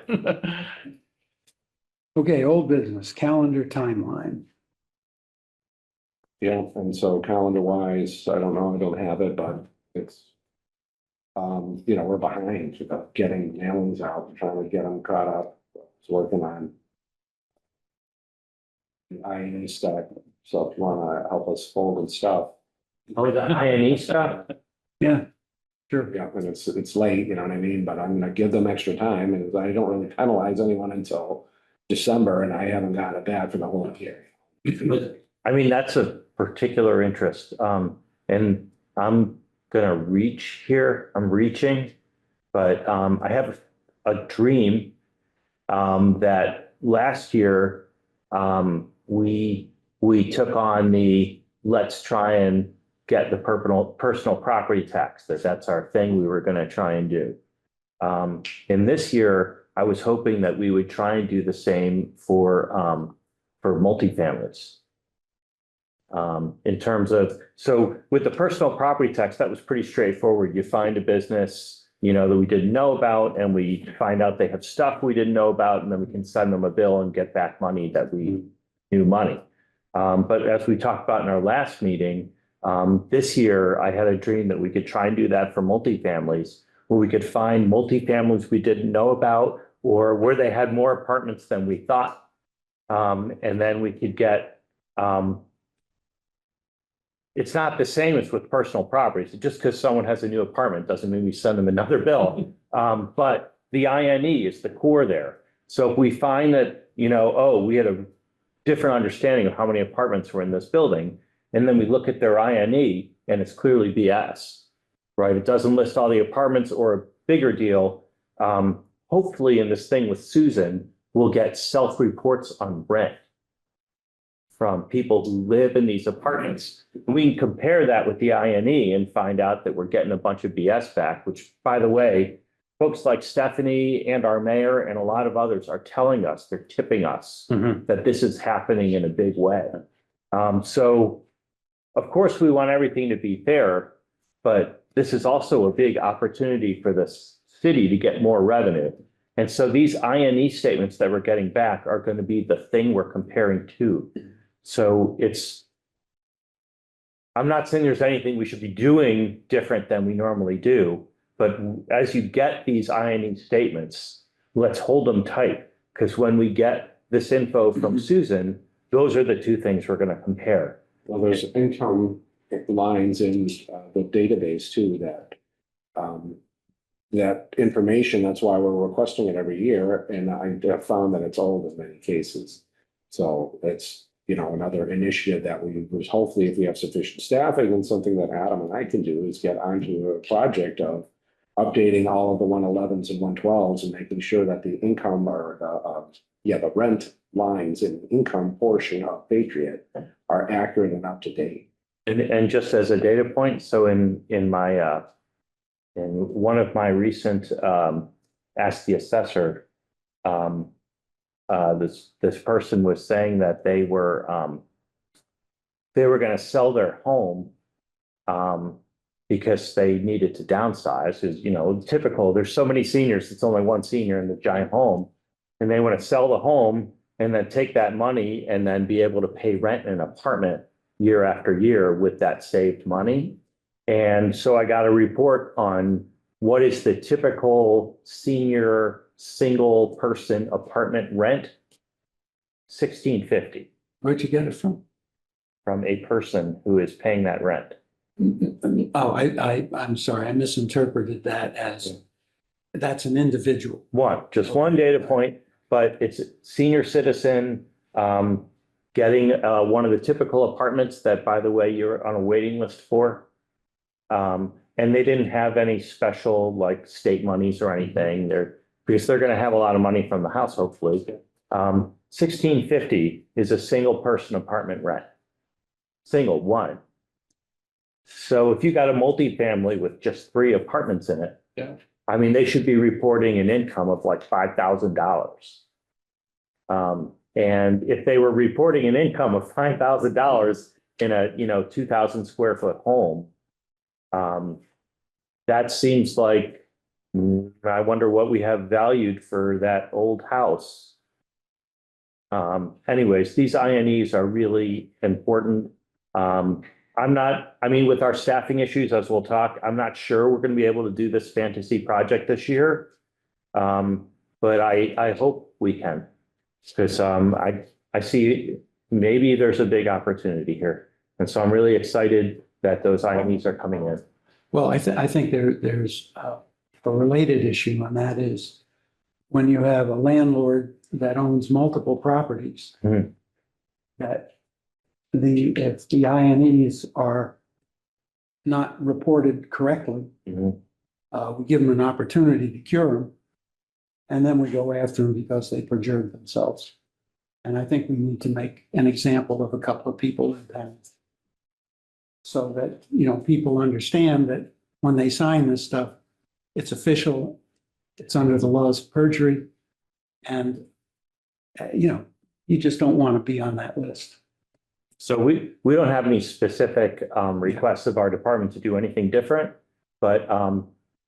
Okay, old business, calendar timeline. Yeah, and so calendar wise, I don't know, I don't have it, but it's. We're behind getting mailings out, trying to get them caught up, it's working on. I stuff, so if you wanna help us fold and stuff, Oh, the INE stuff? Yeah, sure. yeah, and it's late, you know what I mean, but I'm gonna give them extra time, and I don't really penalize anyone until December, and I haven't got it back for the whole year. I mean, that's a particular interest. And I'm gonna reach here, I'm reaching. But I have a dream that last year we took on the let's try and get the personal property tax, that's our thing we were gonna try and do. And this year, I was hoping that we would try and do the same for multifamilies. In terms of, so with the personal property tax, that was pretty straightforward. You find a business, that we didn't know about, and we find out they have stuff we didn't know about, and then we can send them a bill and get back money that we knew money. But as we talked about in our last meeting, this year I had a dream that we could try and do that for multifamilies, where we could find multifamilies we didn't know about, or where they had more apartments than we thought. And then we could get, it's not the same as with personal properties. Just because someone has a new apartment doesn't mean we send them another bill. But the INE is the core there. So if we find that, we had a different understanding of how many apartments were in this building, and then we look at their INE and it's clearly BS, right? It doesn't list all the apartments, or a bigger deal. Hopefully in this thing with Susan, we'll get self-reports on rent from people who live in these apartments. We can compare that with the INE and find out that we're getting a bunch of BS back, which, by the way, folks like Stephanie and our mayor and a lot of others are telling us, they're tipping us that this is happening in a big way. So of course we want everything to be fair, but this is also a big opportunity for the city to get more revenue. And so these INE statements that we're getting back are going to be the thing we're comparing to. So I'm not saying there's anything we should be doing different than we normally do, but as you get these INE statements, let's hold them tight, because when we get this info from Susan, those are the two things we're going to compare. Well, there's income lines in the database too, that information, that's why we're requesting it every year, and I have found that it's old in many cases. So it's, another initiative that we was, hopefully if we have sufficient staffing, and something that Adam and I can do is get onto a project of updating all of the 111s and 112s and making sure that the income, or the rent lines in the income portion of Patriot are accurate and up to date. And just as a data point, so in one of my recent Ask the Assessor, this person was saying that they were going to sell their home because they needed to downsize. Because typical, there's so many seniors, it's only one senior in the giant home, and they want to sell the home and then take that money and then be able to pay rent in an apartment year after year with that saved money. And so I got a report on what is the typical senior single person apartment rent. $1,650 Where'd you get it from? from a person who is paying that rent. Oh, I'm sorry, I misinterpreted that as, that's an individual. Just one data point, but it's a senior citizen getting one of the typical apartments that, by the way, you're on a waiting list for. And they didn't have any special like state monies or anything there, because they're going to have a lot of money from the house, hopefully. $1,650 is a single person apartment rent. Single one. So if you got a multifamily with just 3 apartments in it, Yeah. I mean, they should be reporting an income of like $5,000. And if they were reporting an income of $5,000, in a, 2,000 square foot home. That seems like, I wonder what we have valued for that old house. Anyways, these INEs are really important. With our staffing issues, as we'll talk, I'm not sure we're gonna be able to do this fantasy project this year. But I hope we can, because I see maybe there's a big opportunity here. And so I'm really excited that those INEs are coming in. Well, I think there's a related issue, and that is when you have a landlord that owns multiple properties, Mhm. that if the INEs are not reported correctly, Mhm. we give them an opportunity to cure them. And then we go after them because they perjured themselves. And I think we need to make an example of a couple of people in town. So that, people understand that when they sign this stuff, it's official, it's under the laws of perjury. And, you just don't want to be on that list. So we don't have any specific requests of our department to do anything different, but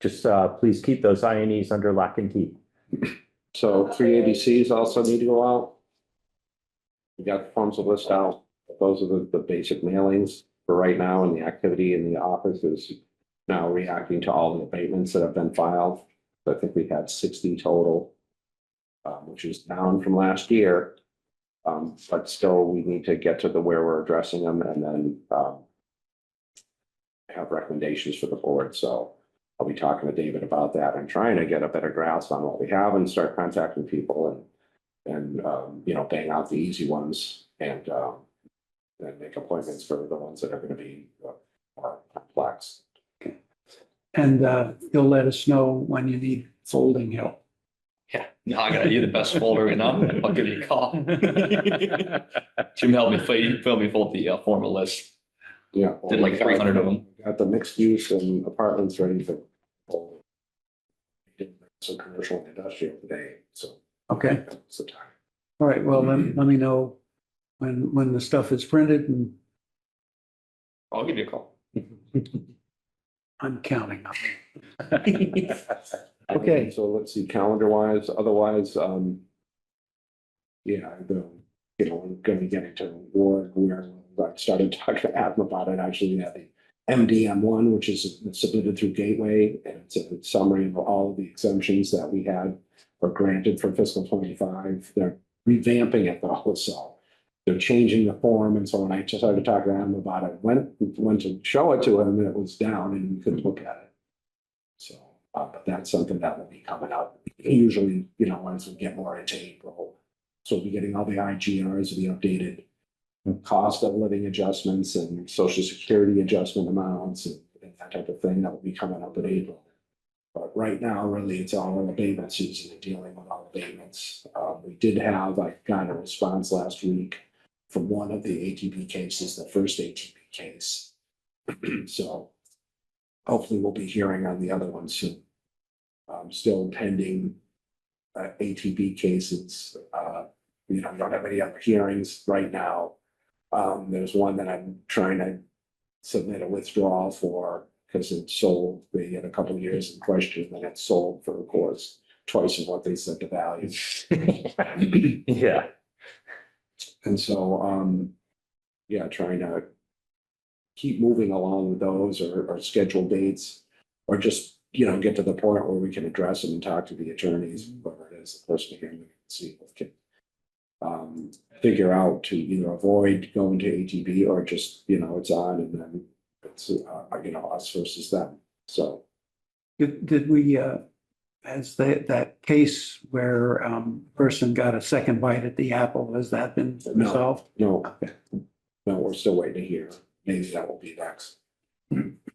just please keep those INEs under lock and key. So 3 ABCs also need to go out. We got the forms of list out. Those are the basic mailings for right now, and the activity in the office is now reacting to all the abatements that have been filed. I think we had 60 total, which is down from last year. But still, we need to get to where we're addressing them and then have recommendations for the board. So I'll be talking to David about that and trying to get a better grasp on what we have and start contacting people and bang out the easy ones and make appointments for the ones that are going to be more complex. And you'll let us know when you need folding help. Yeah, no, I got you the best folder right now. I'll give you a call. Jim helped me fill the formal list. Yeah. Did like 300 of them. Got the mixed use and apartments ready for some commercial and industrial today, so. Okay, That's the time. all right, well, let me know when the stuff is printed, and I'll give you a call. I'm counting on it. Okay. So let's see, calendar wise, otherwise, I'm gonna be getting to Ward where I started talking to Adam about it, actually, at the MDM one, which is submitted through Gateway, and it's a summary of all of the exemptions that we had or granted for fiscal 25. They're revamping it though, so they're changing the form, and so when I just started talking to Adam about it, went to show it to him, and it was down and we couldn't look at it. So, but that's something that will be coming out usually, once we get more into April. So we'll be getting all the IGRs, the updated cost of living adjustments and social security adjustment amounts and that type of thing that will be coming up in April. But right now, really, it's all abatement season and dealing with all abatements. I got a response last week from one of the ATB cases, the first ATB case. So hopefully we'll be hearing on the other one soon. Still pending ATB cases. We don't have any other hearings right now. There's one that I'm trying to submit a withdrawal for because it sold, they had a couple of years in question, and it sold for, of course, twice of what they said the value. Yeah. And so, trying to keep moving along with those or schedule dates or just, get to the point where we can address them and talk to the attorneys, whoever it is, the person here, and see if we can figure out to either avoid going to ATB or just, it's on and then it's, us versus them. So. Did we, has that case where person got a second bite at the apple, has that been resolved? No, we're still waiting to hear. Maybe that will be next.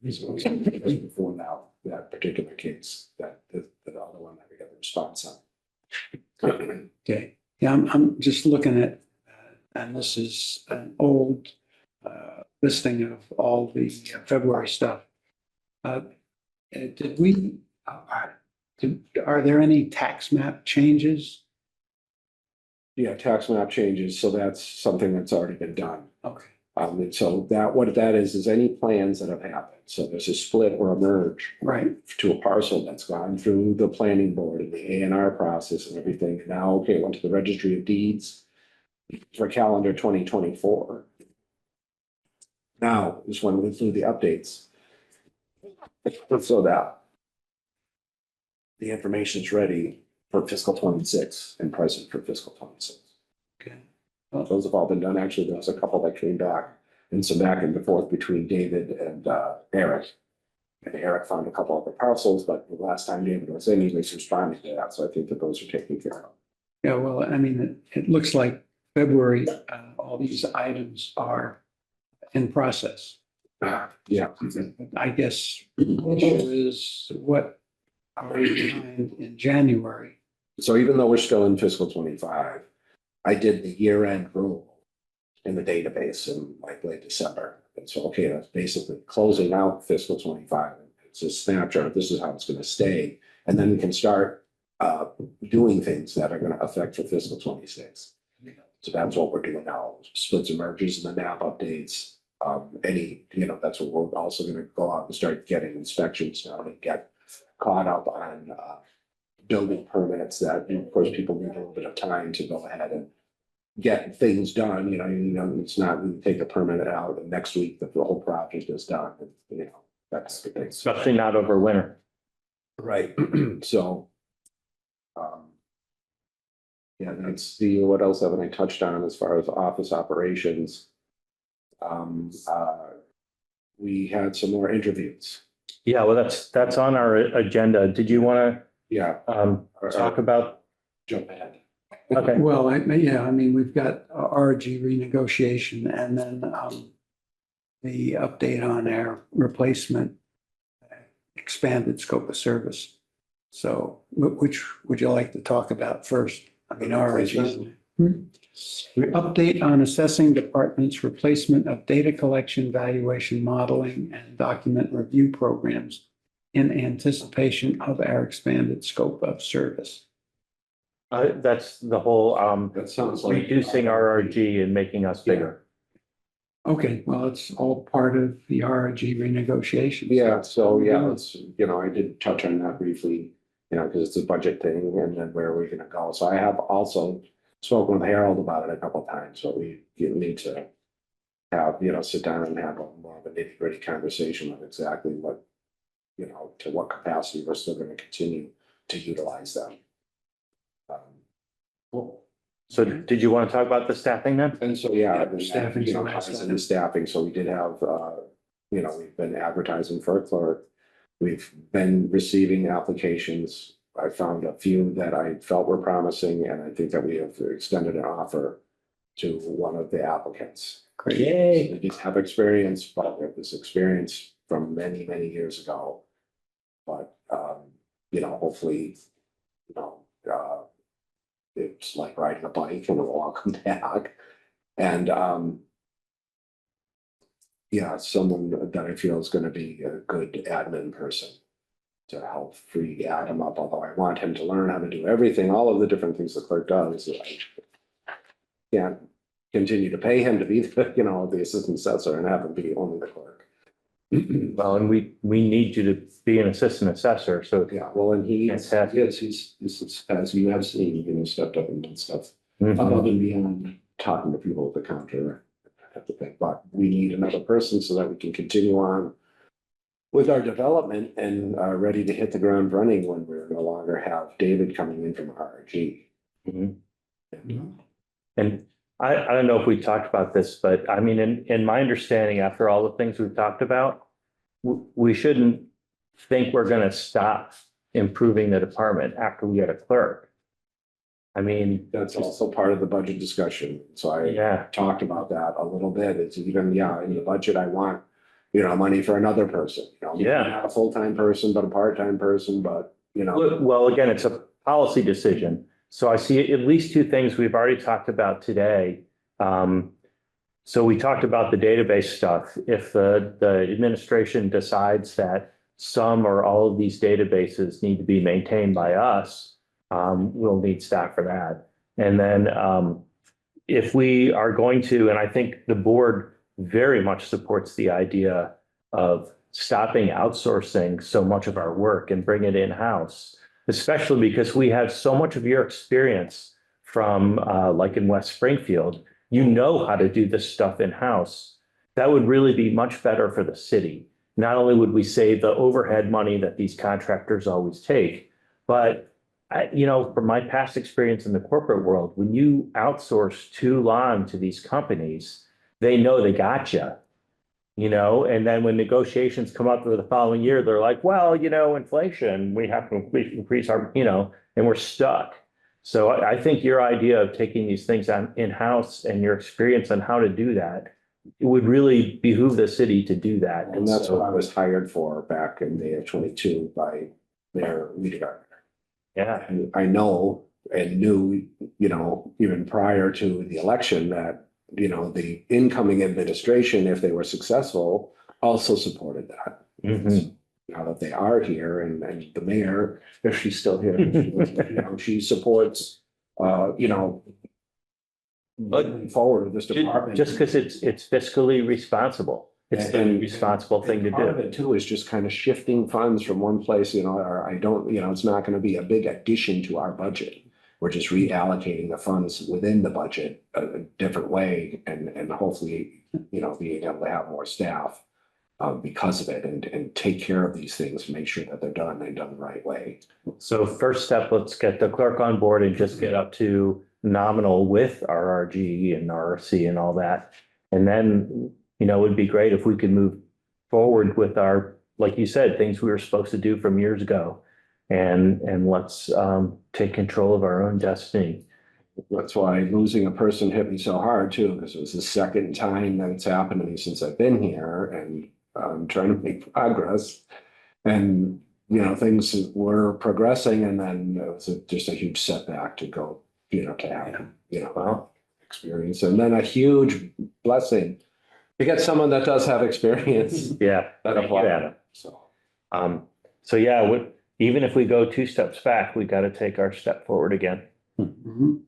Before now, that particular case, that the other one that we got the response on. Okay, yeah, I'm just looking at, and this is an old listing of all the February stuff. Are there any tax map changes? Yeah, tax map changes, so that's something that's already been done. Okay. And so what that is any plans that have happened. So there's a split or a merge Right. to a parcel that's gone through the planning board and the A&R process and everything. And now, okay, it went to the registry of deeds for calendar 2024. Now is when we do the updates. So that the information's ready for fiscal 26 and present for fiscal 26. Okay. Those have all been done. Actually, there was a couple that came back and some back and forth between David and Eric. And Eric found a couple of the parcels, but the last time David was in, he was responding to that. So I think that those are taken care of. Yeah, well, I mean, it looks like February, all these items are in process. Yeah. I guess the issue is what are we behind in January? So even though we're still in fiscal 25, I did the year-end rule in the database in like late December. And so, okay, that's basically closing out fiscal 25. It's a snapshot. This is how it's going to stay. And then we can start doing things that are going to affect for fiscal 26. So that's what we're doing now. Splits and mergers and the map updates. That's what we're also going to go out and start getting inspections now and get caught up on building permits that, of course, people need a little bit of time to go ahead and get things done. It's not, we take a permit out and next week the whole project is done. That's the thing. Especially not over winter. Right. So, yeah, let's see, what else haven't I touched on as far as office operations? We had some more interviews. Yeah, well, that's on our agenda. Did you want Yeah. to talk about? Jump ahead. Okay, Well, I mean, we've got RG renegotiation and then the update on our replacement expanded scope of service. So which would you like to talk about first? I mean, RG. Update on assessing department's replacement of data collection, valuation, modeling, and document review programs in anticipation of our expanded scope of service. that's the whole, That sounds like. reducing RRG and making us bigger. Okay, well, it's all part of the RG renegotiation. Yeah, so yeah, I did touch on that briefly, because it's a budget thing and then where are we gonna go? So I have also spoken with Harold about it a couple of times, but we need to have, sit down and have a more of a nitty gritty conversation of exactly what, to what capacity we're still gonna continue to utilize them. Cool. So did you want to talk about the staffing then? And so, yeah, Staffing, so that's ties into staffing, so we did have, we've been advertising for a clerk. We've been receiving applications. I found a few that I felt were promising, and I think that we have extended an offer to one of the applicants. Great. Yay. They didn't have experience, but they have this experience from many, many years ago. But, hopefully, it's like riding a bike and it'll all come back. And, someone that I feel is going to be a good admin person to help free Adam up, although I want him to learn how to do everything, all of the different things the clerk does. I can't continue to pay him to be the assistant assessor and have him be only the clerk. Well, and we need you to be an assistant assessor, so. Yeah, well, and Yes, sir. he's, as you have seen, stepped up and done stuff Mhm. above and beyond talking to people at the counter. I have to think, but we need another person so that we can continue on with our development and are ready to hit the ground running when we're no longer have David coming in from RG. Mhm. And I don't know if we talked about this, but I mean, in my understanding, after all the things we've talked about, we shouldn't think we're gonna stop improving the department after we get a clerk. I mean, That's also part of the budget discussion. So I yeah, talked about that a little bit. It's even, in the budget, I want, money for another person, Yeah. Not a full-time person, but a part-time person, but, well, again, it's a policy decision. So I see at least two things we've already talked about today. So we talked about the database stuff. If the administration decides that some or all of these databases need to be maintained by us, we'll need staff for that. And then if we are going to, and I think the board very much supports the idea of stopping outsourcing so much of our work and bring it in-house, especially because we have so much of your experience from like in West Springfield. You know how to do this stuff in-house. That would really be much better for the city. Not only would we save the overhead money that these contractors always take, but from my past experience in the corporate world, when you outsource too long to these companies, they know they got you. And then when negotiations come up for the following year, they're like, well, inflation, we have to increase our, and we're stuck. So I think your idea of taking these things on in-house and your experience on how to do that, it would really behoove the city to do that. And that's what I was hired for back in May of 22 by Mayor Wiedegaard. Yeah. And I know and knew, even prior to the election that, the incoming administration, if they were successful, also supported that. Mhm. Now that they are here and the mayor, if she's still here, she supports, moving forward with this department. Just because it's fiscally responsible. It's the responsible thing to Part of do. it too is just kind of shifting funds from one place, or I don't, it's not going to be a big addition to our budget. We're just reallocating the funds within the budget a different way and hopefully, being able to have more staff because of it and take care of these things, make sure that they're done and done the right way. So first step, let's get the clerk on board and just get up to nominal with RRG and RRC and all that. And then, it would be great if we could move forward with our, like you said, things we were supposed to do from years ago. And let's take control of our own destiny. That's why losing a person hit me so hard too, because it was the second time that it's happened to me since I've been here and I'm trying to make progress. And, things were progressing and then it was just a huge setback to go, to have, experience. And then a huge blessing to get someone that does have experience. Yeah. That applies. So yeah, even if we go 2 steps back, we got to take our step forward again. Mhm.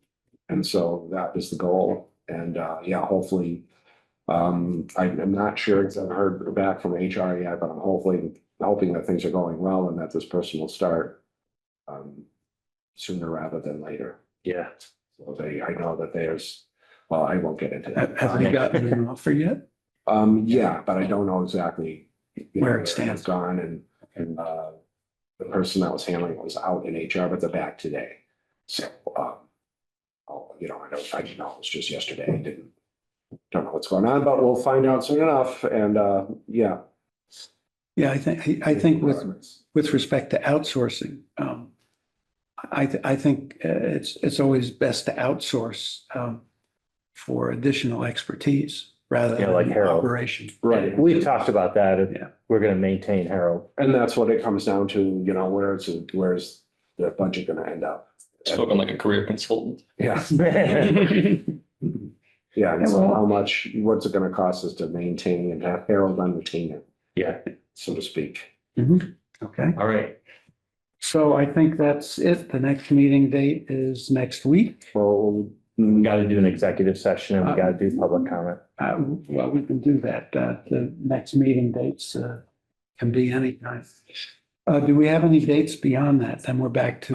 And so that is the goal. And hopefully, I'm not sure because I haven't heard back from HR yet, but I'm hoping that things are going well and that this person will start sooner rather than later. Yeah. So I know that I won't get into that. Have you gotten an offer yet? Yeah, but I don't know exactly Where it stands. it's gone and the person that was handling it was out in HR, but they're back today. So, I didn't know, it was just yesterday. Don't know what's going on, but we'll find out soon enough. And, yeah. Yeah, I think with respect to outsourcing, I think it's always best to outsource for additional expertise rather Yeah, like than Harold. operation. Right. We've talked about that. Yeah. We're going to maintain Harold. And that's what it comes down to, where's the budget gonna end up? Spoken like a career consultant. Yeah. Yeah, and so what's it gonna cost us to maintain and have Harold on retainer, Yeah. so to speak? Okay, All right. so I think that's it. The next meeting date is next week. Well, We got to do an executive session and we got to do public comment. Well, we can do that. The next meeting dates can be anytime. Do we have any dates beyond that? Then we're back to.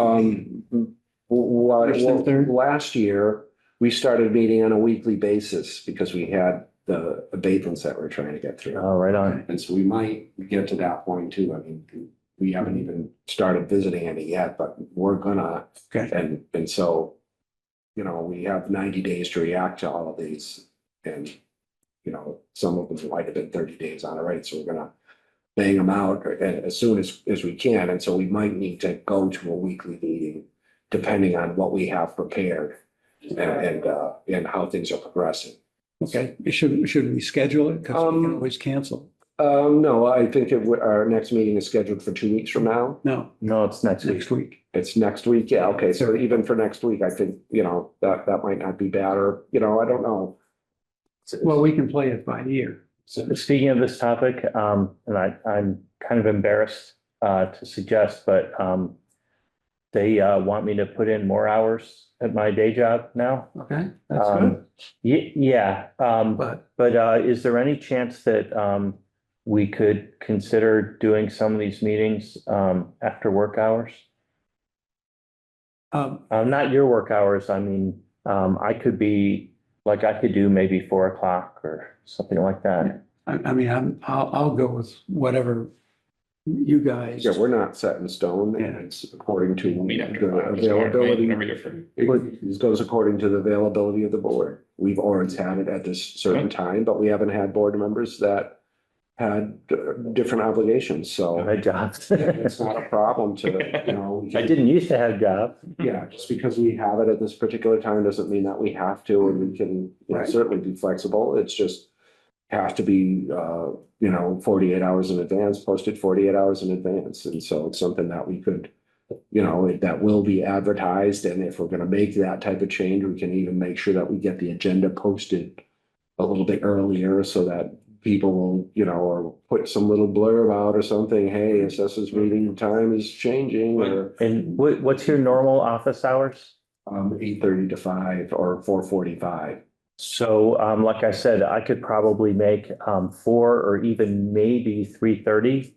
First and third? last year, we started meeting on a weekly basis because we had the abatements that we're trying to get through. Oh, right on. And so we might get to that point too. I mean, we haven't even started visiting any yet, but we're gonna, Okay. and so, we have 90 days to react to all of these. And, some of them might have been 30 days on it, right? So we're gonna bang them out as soon as we can. And so we might need to go to a weekly meeting depending on what we have prepared and how things are progressing. Okay, should we schedule it? Because we can always cancel. No, I think our next meeting is scheduled for 2 weeks from now. No, No, it's next week. next week. It's next week. Yeah, okay. So even for next week, I think, that might not be bad or, I don't know. Well, we can play it by ear. So speaking of this topic, and I'm kind of embarrassed to suggest, but they want me to put in more hours at my day job now. Okay, that's good. Yeah, But but is there any chance that we could consider doing some of these meetings after work hours? Not your work hours, I mean, I could be, like, I could do maybe 4 o'clock or something like that. I mean, I'll go with whatever you guys. Yeah, we're not set in stone. Yeah. It's according to Meet the after 5, availability. whenever you're free. It goes according to the availability of the board. We've always had it at this certain time, but we haven't had board members that had different obligations, so My job. it's not a problem to, you know. we I can- didn't used to have jobs. Yeah, just because we have it at this particular time doesn't mean that we have to, and we can, you know, Right. certainly be flexible. It's just has to be, 48 hours in advance, posted 48 hours in advance. And so it's something that we could, that will be advertised. And if we're going to make that type of change, we can even make sure that we get the agenda posted a little bit earlier so that people will, or put some little blurb out or something. Hey, assessors meeting time is changing, or And what's your normal office hours? 8:30 to 5 or 4:45. So, like I said, I could probably make 4 or even maybe 3:30.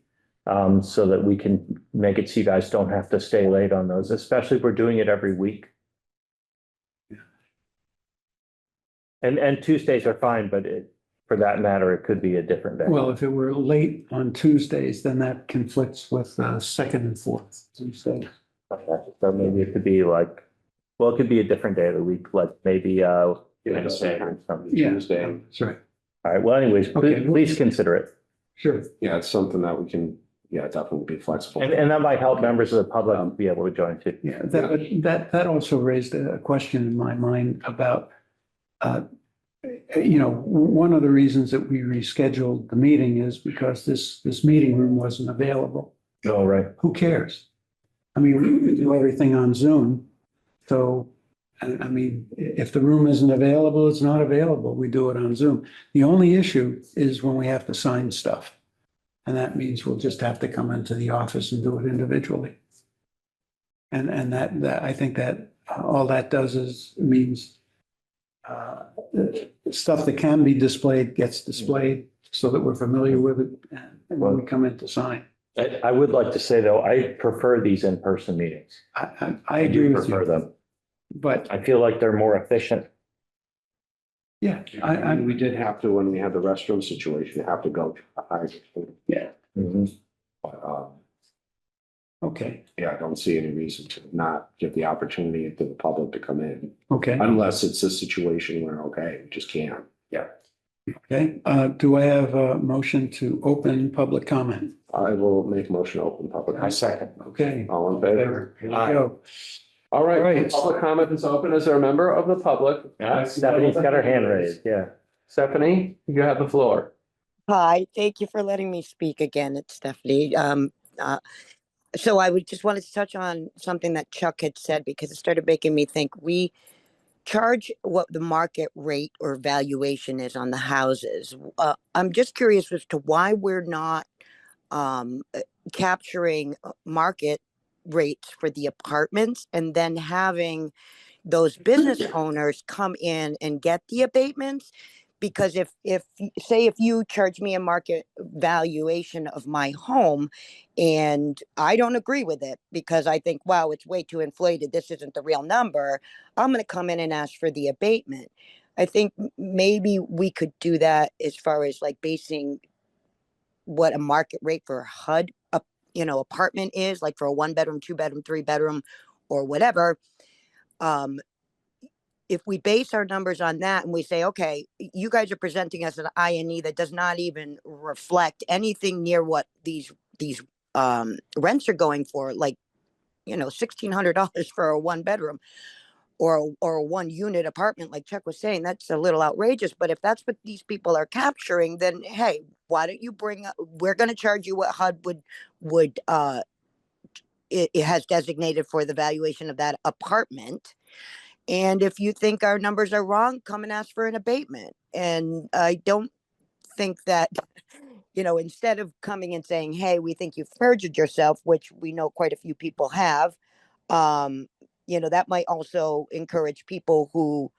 So that we can make it so you guys don't have to stay late on those, especially if we're doing it every week. And Tuesdays are fine, but for that matter, it could be a different day. Well, if it were late on Tuesdays, then that conflicts with second and fourth Tuesday. Okay, so maybe it could be like, well, it could be a different day of the week, like maybe Wednesday or something. Yeah, Tuesday. that's right. All right, well, anyways, Okay. please consider it. Sure. Yeah, it's something that we can, definitely be flexible. And that might help members of the public be able to join too. Yeah, that also raised a question in my mind about, one of the reasons that we rescheduled the meeting is because this meeting room wasn't available. Oh, right. Who cares? I mean, we do everything on Zoom. So, I mean, if the room isn't available, it's not available. We do it on Zoom. The only issue is when we have to sign stuff. And that means we'll just have to come into the office and do it individually. And that I think that all that does is means stuff that can be displayed gets displayed so that we're familiar with it and when we come in to sign. I would like to say, though, I prefer these in-person meetings. I agree do with prefer you, them. but I feel like they're more efficient. yeah, And we did have to, when we had the restroom situation, have to go to the higher. yeah, Mhm. okay, I don't see any reason to not give the opportunity to the public to come in, okay, unless it's a situation where, we just can't. okay. Do I have a motion to open public comment? I will make a motion to open public. second. Okay. All in favor? Here we go. All right, Right. public comment is open. Is there a member of the public? Stephanie's got her hand raised, yeah. Stephanie, you have the floor. Hi, thank you for letting me speak again. It's Stephanie. So I would just wanted to touch on something that Chuck had said because it started making me think we charge what the market rate or valuation is on the houses. I'm just curious as to why we're not capturing market rates for the apartments and then having those business owners come in and get the abatements. Because if you charge me a market valuation of my home and I don't agree with it because I think, wow, it's way too inflated, this isn't the real number, I'm going to come in and ask for the abatement. I think maybe we could do that as far as like basing what a market rate for a HUD, apartment is, like for a 1-bedroom, 2-bedroom, 3-bedroom, or whatever. If we base our numbers on that and we say, okay, you guys are presenting us an INE that does not even reflect anything near what these rents are going for, like, $1,600 for a 1-bedroom or a 1-unit apartment, like Chuck was saying, that's a little outrageous. But if that's what these people are capturing, then hey, why don't you we're going to charge you what HUD would it has designated for the valuation of that apartment. And if you think our numbers are wrong, come and ask for an abatement. And I don't think that, instead of coming and saying, hey, we think you've perjured yourself, which we know quite a few people have, That might also encourage people who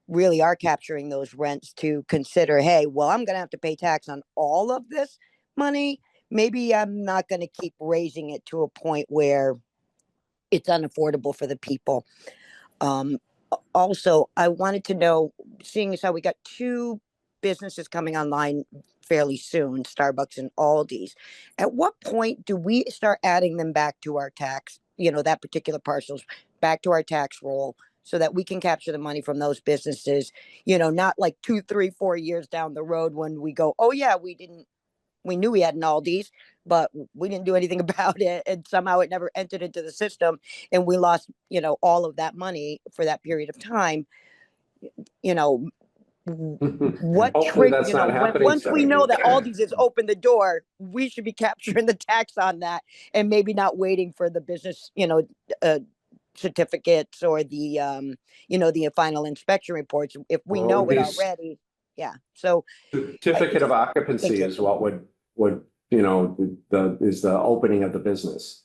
really are capturing those rents to consider, hey, well, I'm going to have to pay tax on all of this money. Maybe I'm not going to keep raising it to a point where it's unaffordable for the people. Also, I wanted to know, seeing as how we got two businesses coming online fairly soon, Starbucks and Aldi's, at what point do we start adding them back to our tax, that particular parcels back to our tax roll so that we can capture the money from those businesses, not like 2, 3, 4 years down the road when we go, oh yeah, we knew we had an Aldi's, but we didn't do anything about it. And somehow it never entered into the system. And we lost, all of that money for that period of time. You know, what Hopefully trick, that's not happening, once we know that Stephanie. Aldi's has opened the door, we should be capturing the tax on that and maybe not waiting for the business, certificates or the final inspection reports. If we Well, it know would it be already. Yeah. So certificate of occupancy is what would, is the opening of the business.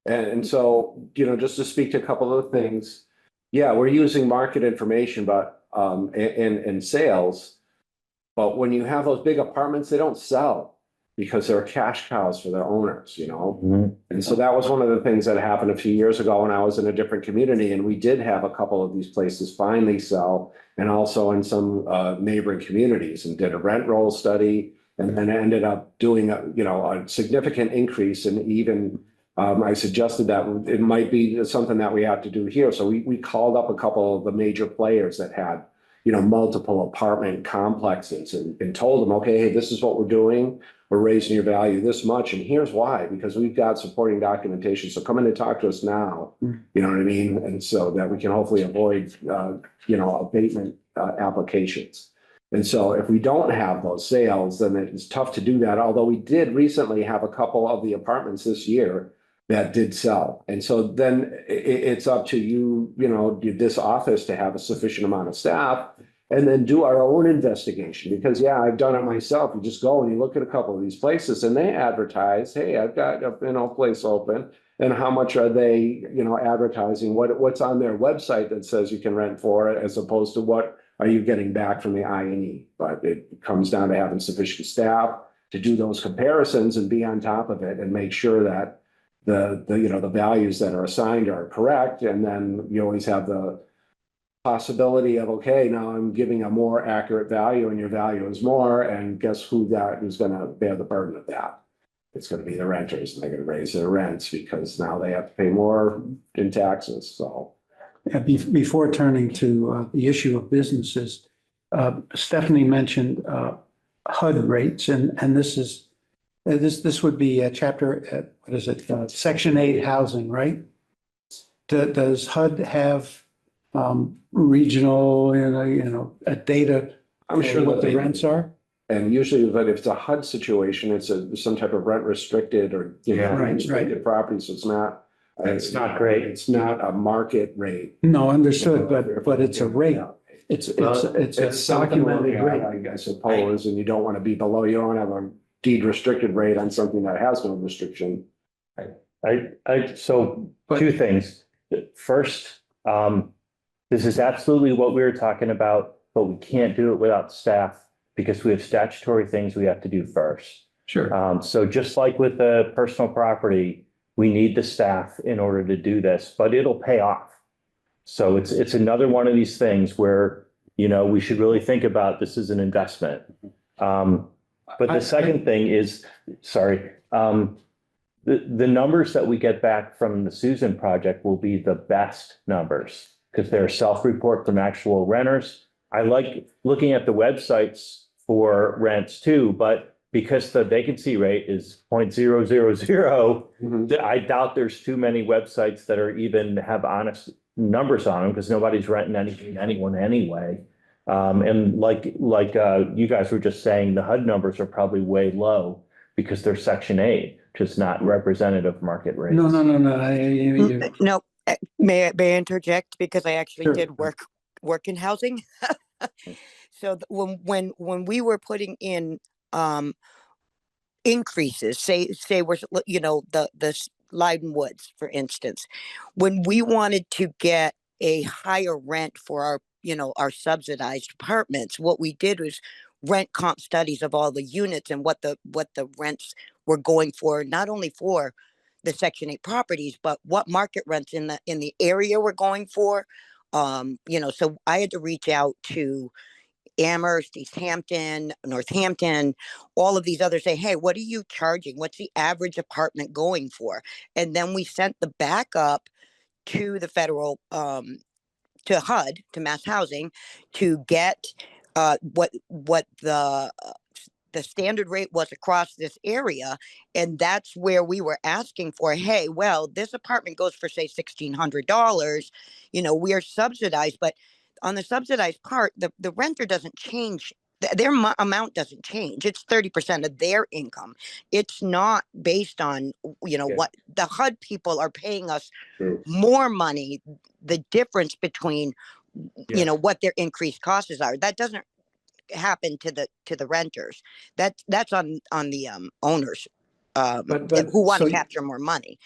And so, just to speak to a couple of things, yeah, we're using market information, but, in sales. But when you have those big apartments, they don't sell because they're cash cows for their owners, And so that was one of the things that happened a few years ago when I was in a different community, and we did have a couple of these places finally sell, and also in some neighboring communities, and did a rent roll study, and then ended up doing a significant increase. And even I suggested that it might be something that we have to do here. So we called up a couple of the major players that had multiple apartment complexes and told them, okay, hey, this is what we're doing. We're raising your value this much. And here's why, because we've got supporting documentation. So come in and talk to us now, you know what I mean? And so that we can hopefully avoid, abatement applications. And so if we don't have those sales, then it's tough to do that. Although we did recently have a couple of the apartments this year that did sell. And so then it's up to you, this office to have a sufficient amount of staff and then do our own investigation. Because yeah, I've done it myself. You just go and you look at a couple of these places and they advertise, hey, I've got a place open. And how much are they, advertising? What's on their website that says you can rent for it, as opposed to what are you getting back from the INE? But it comes down to having sufficient staff to do those comparisons and be on top of it and make sure that the values that are assigned are correct. And then you always have the possibility of, okay, now I'm giving a more accurate value and your value is more, and guess who's going to bear the burden of that? It's going to be the renters, and they're going to raise their rents because now they have to pay more in taxes. So before turning to the issue of businesses, Stephanie mentioned HUD rates, and this would be a chapter, what is it, Section 8 housing, right? Does HUD have regional, a data? I'm sure what that the they rents are. And usually, but if it's a HUD situation, it's some type of rent restricted or restricted property, so it's not. It's not great. It's not a market rate. No, understood, but it's a rate. It's something documented rate. I suppose, and you don't want to be below. You don't have a deed restricted rate on something that has no restriction. So two things. First, this is absolutely what we were talking about, but we can't do it without staff because we have statutory things we have to do first. Sure. So just like with the personal property, we need the staff in order to do this, but it'll pay off. So it's another one of these things where, we should really think about this as an investment. But the second thing is, the numbers that we get back from the Susan project will be the best numbers because they're self-report from actual renters. I like looking at the websites for rents too, but because the vacancy rate is 0.000, I doubt there's too many websites that are even have honest numbers on them because nobody's renting anything to anyone anyway. And like you guys were just saying, the HUD numbers are probably way low because they're Section 8, just not representative market rates. No. No, may I interject, because I actually Sure. did work in housing. So when we were putting in increases, say we're the Leiden Woods, for instance, when we wanted to get a higher rent for our, our subsidized apartments, what we did was rent comp studies of all the units and what the rents were going for, not only for the Section 8 properties, but what market rents in the area were going for. So I had to reach out to Amherst, East Hampton, Northampton, all of these others, say, hey, what are you charging? What's the average apartment going for? And then we sent the backup to the federal, to HUD, to Mass Housing, to get what the standard rate was across this area. And that's where we were asking for, hey, well, this apartment goes for, say, $1,600. We are subsidized, but on the subsidized part, the renter doesn't change. Their amount doesn't change. It's 30% of their income. It's not based on, what the HUD people are paying us more money. The difference between, what their increased costs are. That doesn't happen to the renters. That's on the owners, But who want to so capture more money.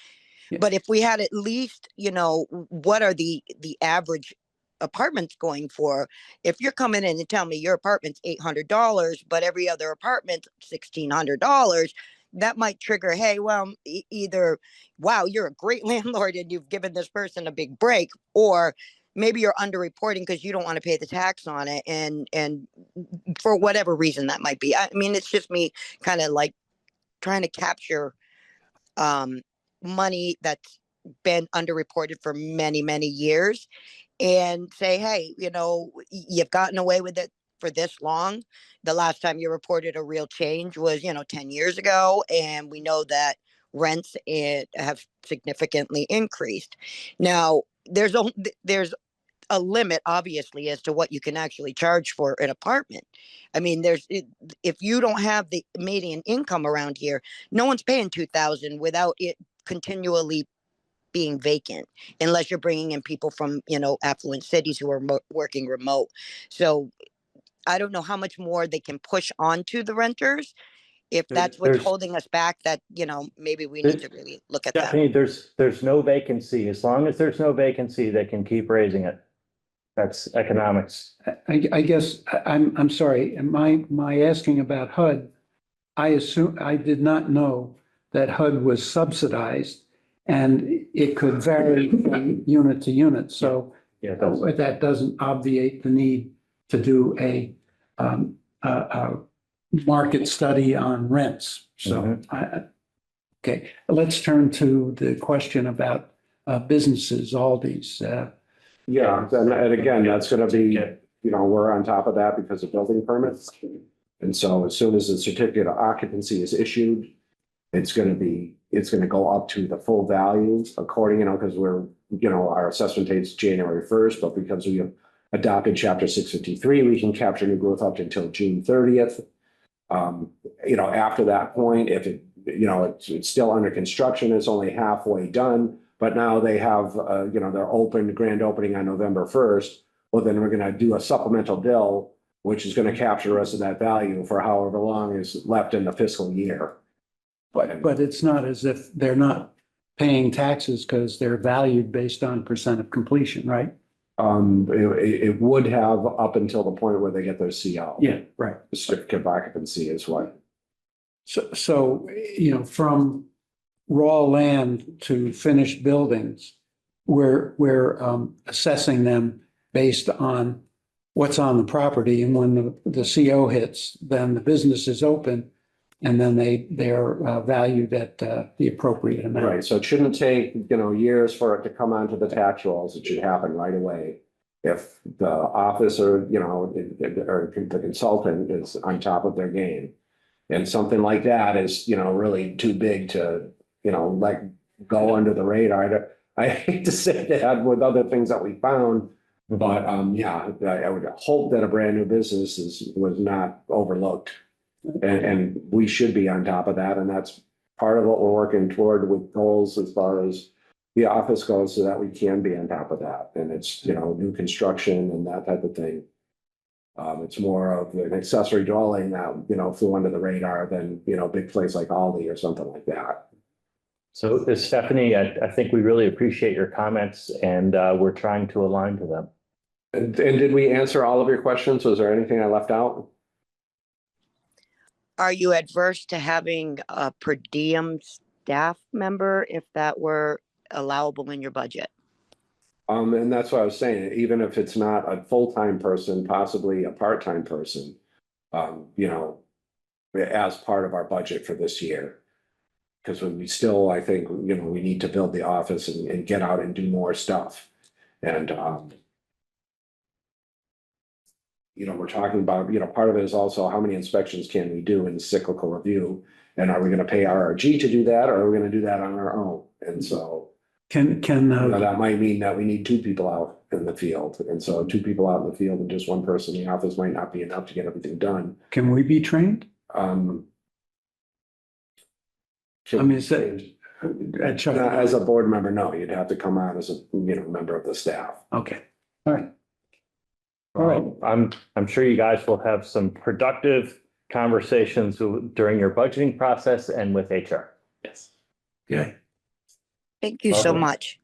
Yeah. But if we had at least, what are the average apartments going for? If you're coming in and tell me your apartment's $800, but every other apartment's $1,600, that might trigger, hey, well, either, wow, you're a great landlord and you've given this person a big break, or maybe you're underreporting because you don't want to pay the tax on it, and for whatever reason that might be. I mean, it's just me kind of like trying to capture money that's been underreported for many, many years, and say, hey, you've gotten away with it for this long. The last time you reported a real change was, 10 years ago. And we know that rents have significantly increased. Now, there's a limit, obviously, as to what you can actually charge for an apartment. I mean, if you don't have the median income around here, no one's paying $2,000 without it continually being vacant, unless you're bringing in people from, affluent cities who are working remote. So I don't know how much more they can push onto the renters. If that's what's holding us back, that, maybe we need to really look at that. Stephanie, there's no vacancy. As long as there's no vacancy, they can keep raising it. That's economics. I guess I'm sorry. My asking about HUD, I assume I did not know that HUD was subsidized and it could vary from unit to unit. So Yeah, that's, that doesn't obviate the need to do a market study on rents. So, okay, let's turn to the question about businesses, Aldi's. Yeah, and again, that's gonna be, we're on top of that because of building permits. And so as soon as the certificate of occupancy is issued, it's gonna go up to the full value according, because our assessment date's January 1st, but because we have adopted chapter 653, we can capture new growth up until June 30th. After that point, if it's still under construction, it's only halfway done, but now they have, their grand opening on November 1st. Well, then we're gonna do a supplemental bill, which is gonna capture the rest of that value for however long is left in the fiscal year. But it's not as if they're not paying taxes because they're valued based on percent of completion, right? It would have up until the point where they get their CO. Yeah, right. The certificate of occupancy is what. So, from raw land to finished buildings, we're assessing them based on what's on the property. And when the CO hits, then the business is open. And then they're valued at the appropriate amount. Right, so it shouldn't take, years for it to come onto the tax rolls. It should happen right away. If the office or the consultant is on top of their game. And something like that is, really too big to, let go under the radar. I hate to say that with other things that we found, but I would hope that a brand new business was not overlooked. And we should be on top of that. And that's part of what we're working toward with goals as far as the office goes, so that we can be on top of that. And it's, new construction and that type of thing. It's more of an accessory dwelling that, flew under the radar than, big place like Aldi or something like that. So Stephanie, I think we really appreciate your comments and we're trying to align to them. And did we answer all of your questions? Was there anything I left out? Are you adverse to having a per diem staff member if that were allowable in your budget? And that's what I was saying, even if it's not a full-time person, possibly a part-time person, you know, as part of our budget for this year. Because when we still, I think, you know, we need to build the office and get out and do more stuff. And, you know, we're talking about, you know, part of it is also how many inspections can we do in the cyclical review? And are we gonna pay RRG to do that, or are we gonna do that on our own? And so, Can, you know, that might mean that we need two people out in the field. And so two people out in the field and just one person in the office might not be enough to get everything done. can we be trained? I mean, is that- Chuck? As a board member, no, you'd have to come on as a, you know, member of the staff. Okay, all right. All right. I'm sure you guys will have some productive conversations during your budgeting process and with HR. Yes. Okay, Thank you so Lovely. much.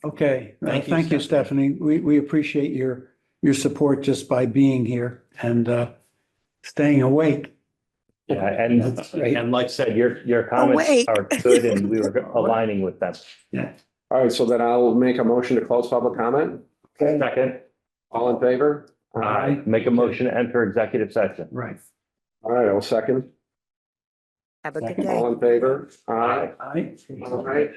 okay. Thank you, Thank you, Stephanie. We appreciate your support just by being here and staying awake. Yeah, and, That's great. and like I said, your comments Awake. are good and we were aligning with them. Yeah. All right, so then I'll make a motion to close public comment. Second, All in favor? make a motion to enter executive session. Right. All right, I'll second. Have a good Second. day. All in favor? Aye. Aye. All right.